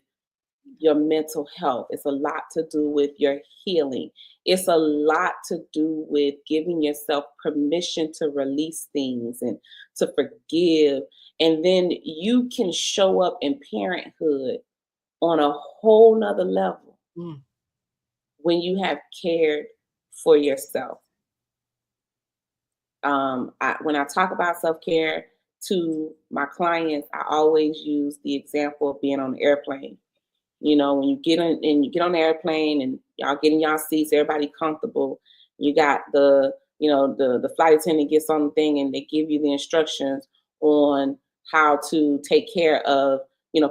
your mental health. It's a lot to do with your healing. It's a lot to do with giving yourself permission to release things and to forgive. And then you can show up in parenthood on a whole nother level Mm. when you have cared for yourself. When I talk about self-care to my clients, I always use the example of being on an airplane. When you get on the airplane and y'all get in y'all seats, everybody comfortable. You got the flight attendant gets on the thing and they give you the instructions on how to take care of,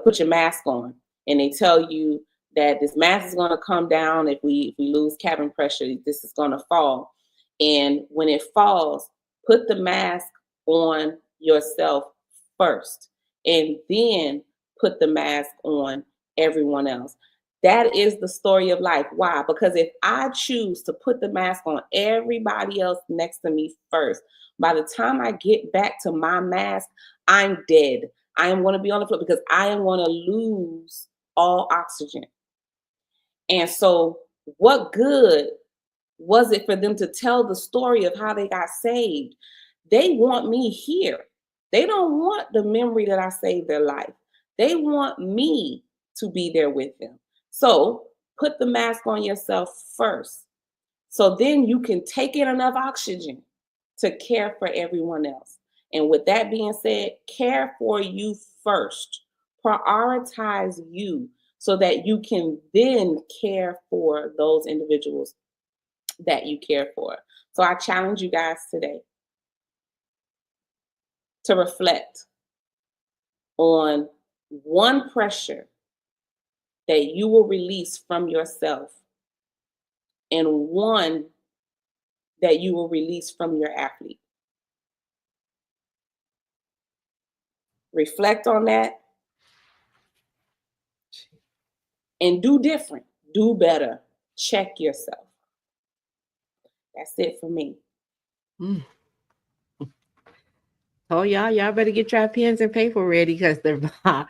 put your mask on. And they tell you that this mask is going to come down if we lose cabin pressure. This is going to fall. And when it falls, put the mask on yourself first, and then put the mask on everyone else. That is the story of life. Why? Because if I choose to put the mask on everybody else next to me first, by the time I get back to my mask, I'm dead. I am going to be on the floor because I am going to lose all oxygen. And so, what good was it for them to tell the story of how they got saved? They want me here. They don't want the memory that I saved their life. They want me to be there with them. So put the mask on yourself first. So then you can take in enough oxygen to care for everyone else. And with that being said, care for you first. Prioritize you so that you can then care for those individuals that you care for. So I challenge you guys today to reflect on one pressure that you will release from yourself and one that you will release from your athlete. Reflect on that and do different, do better, check yourself. That's it for me. Mm. Oh, y'all better get your pens and paper ready because the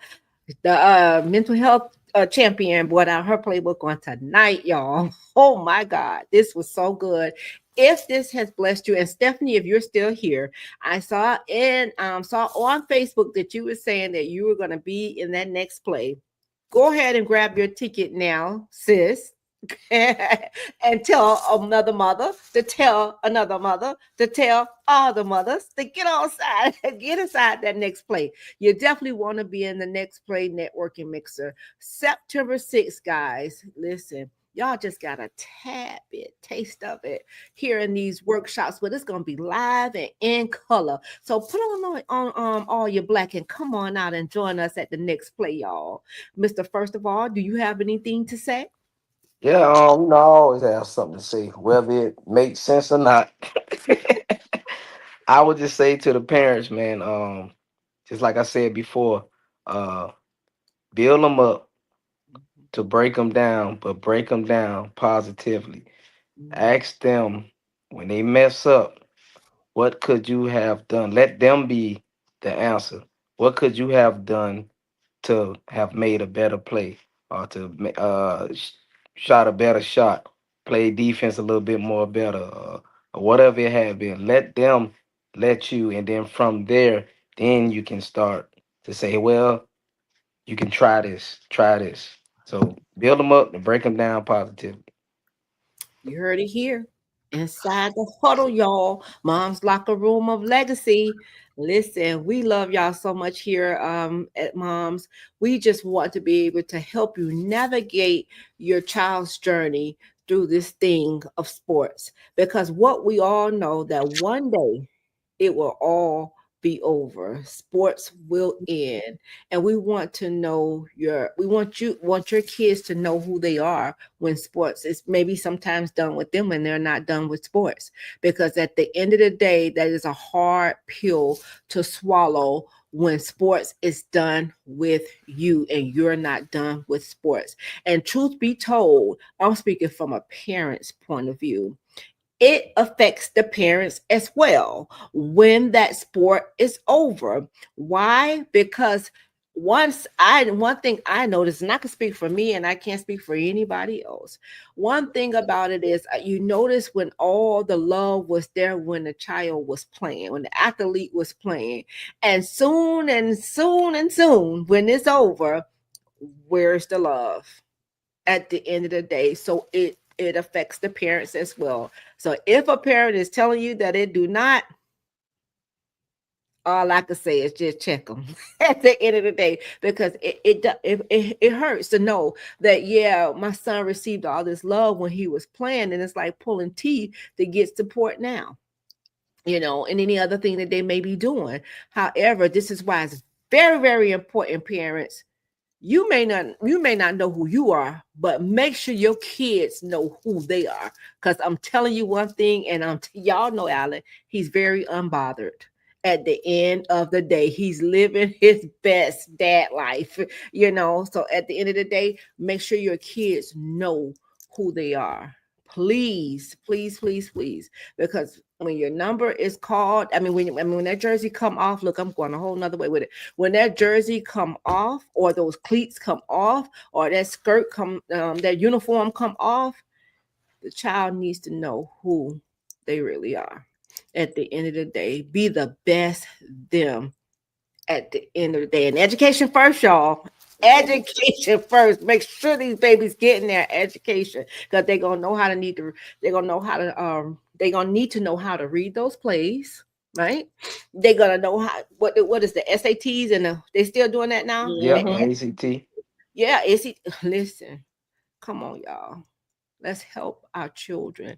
mental health champion brought out her playbook on tonight, y'all. Oh my God, this was so good. If this has blessed you, and Stephanie, if you're still here, I saw on Facebook that you were saying that you were going to be in that next play. Go ahead and grab your ticket now, sis. And tell another mother to tell another mother to tell all the mothers to get on side, get inside that next play. You definitely want to be in the next play networking mixer. September 6th, guys. Listen, y'all just got a tad bit taste of it here in these workshops, but it's gonna be live and in color. So put on all your black and come on out and join us at the next play, y'all. Mr. First of all, do you have anything to say? Yeah, I always have something to say, whether it makes sense or not. I would just say to the parents, man, just like I said before, uh, build them up to break them down, but break them down positively. Ask them when they mess up, what could you have done? Let them be the answer. What could you have done to have made a better play or to shot a better shot, play defense a little bit more better, or whatever it had been? Let them let you, and then from there, then you can start to say, well, you can try this. So build them up and break them down positively. You heard it here. Inside the huddle, y'all. Mom's locker room of legacy. Listen, we love y'all so much here at Moms. We just want to be able to help you navigate your child's journey through this thing of sports. Because what we all know that one day it will all be over. Sports will end. And we want to know want your kids to know who they are when sports is maybe sometimes done with them and they're not done with sports. Because at the end of the day, that is a hard pill to swallow when sports is done with you and you're not done with sports. And truth be told, I'm speaking from a parent's point of view, it affects the parents as well when that sport is over. Why? Because one thing I noticed, and I can speak for me and I can't speak for anybody else. One thing about it is you notice when all the love was there when the child was playing, when the athlete was playing, and soon when it's over, where's the love? At the end of the day. So it affects the parents as well. So if a parent is telling you that it do not, all I can say is just check them at the end of the day, because it hurts to know that, yeah, my son received all this love when he was playing, and it's like pulling teeth to get support now, and any other thing that they may be doing. However, this is why it's very, very important, parents. You may not know who you are, but make sure your kids know who they are. Because I'm telling you one thing, and y'all know Alan, he's very unbothered. At the end of the day, he's living his best dad life. So at the end of the day, make sure your kids know who they are. Please, please, please, please. Because when your number is called, when that jersey come off, look, I'm going a whole nother way with it. When that jersey come off, or those cleats come off, or that skirt that uniform come off, the child needs to know who they really are. At the end of the day, be the best them at the end of the day. And education first, y'all. Education first. Make sure these babies getting their education, because they're gonna know how to they're gonna need to know how to read those plays, right? They're gonna know what is the SATs, and they still doing that now. Yep, Mhm. ACT. Yeah, listen, come on, y'all. Let's help our children.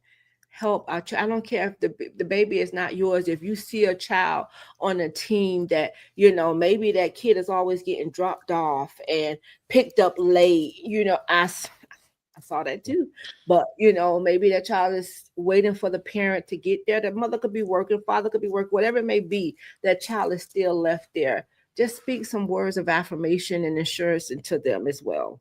I don't care if the baby is not yours. If you see a child on a team that, maybe that kid is always getting dropped off and picked up late, I saw that too. But maybe that child is waiting for the parent to get there. The mother could be working, father could be working, whatever it may be. That child is still left there. Just speak some words of affirmation and assurance into them as well.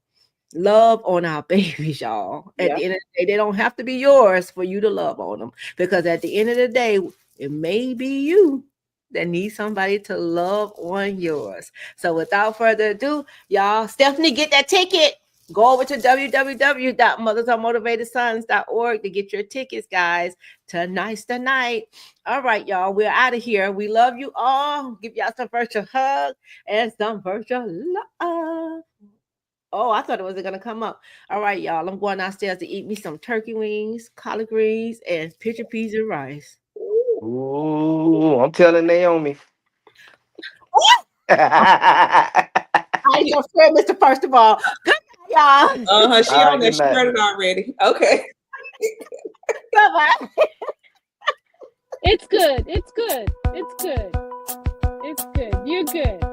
Love on our babies, y'all. At the end of the day, they don't have to be yours for you to love on them, because at the end of the day, it may be you that needs somebody to love on yours. So without further ado, y'all, Stephanie, get that ticket. Go over to www.mothersunmotivatedsons.org to get your tickets, guys. Tonight's the night. All right, y'all, we're out of here. We love you all. Give y'all some virtual hug and some virtual love. Oh, I thought it wasn't gonna come up. All right, y'all. I'm going downstairs to eat me some turkey wings, collard greens, and picture peas and rice. Ooh, I'm telling Naomi. I ain't your friend, Mr. First of all. Good night, y'all. She All right, on there. good She night. read it already. Okay. Bye-bye. It's good. It's good. It's good. It's good. You're good.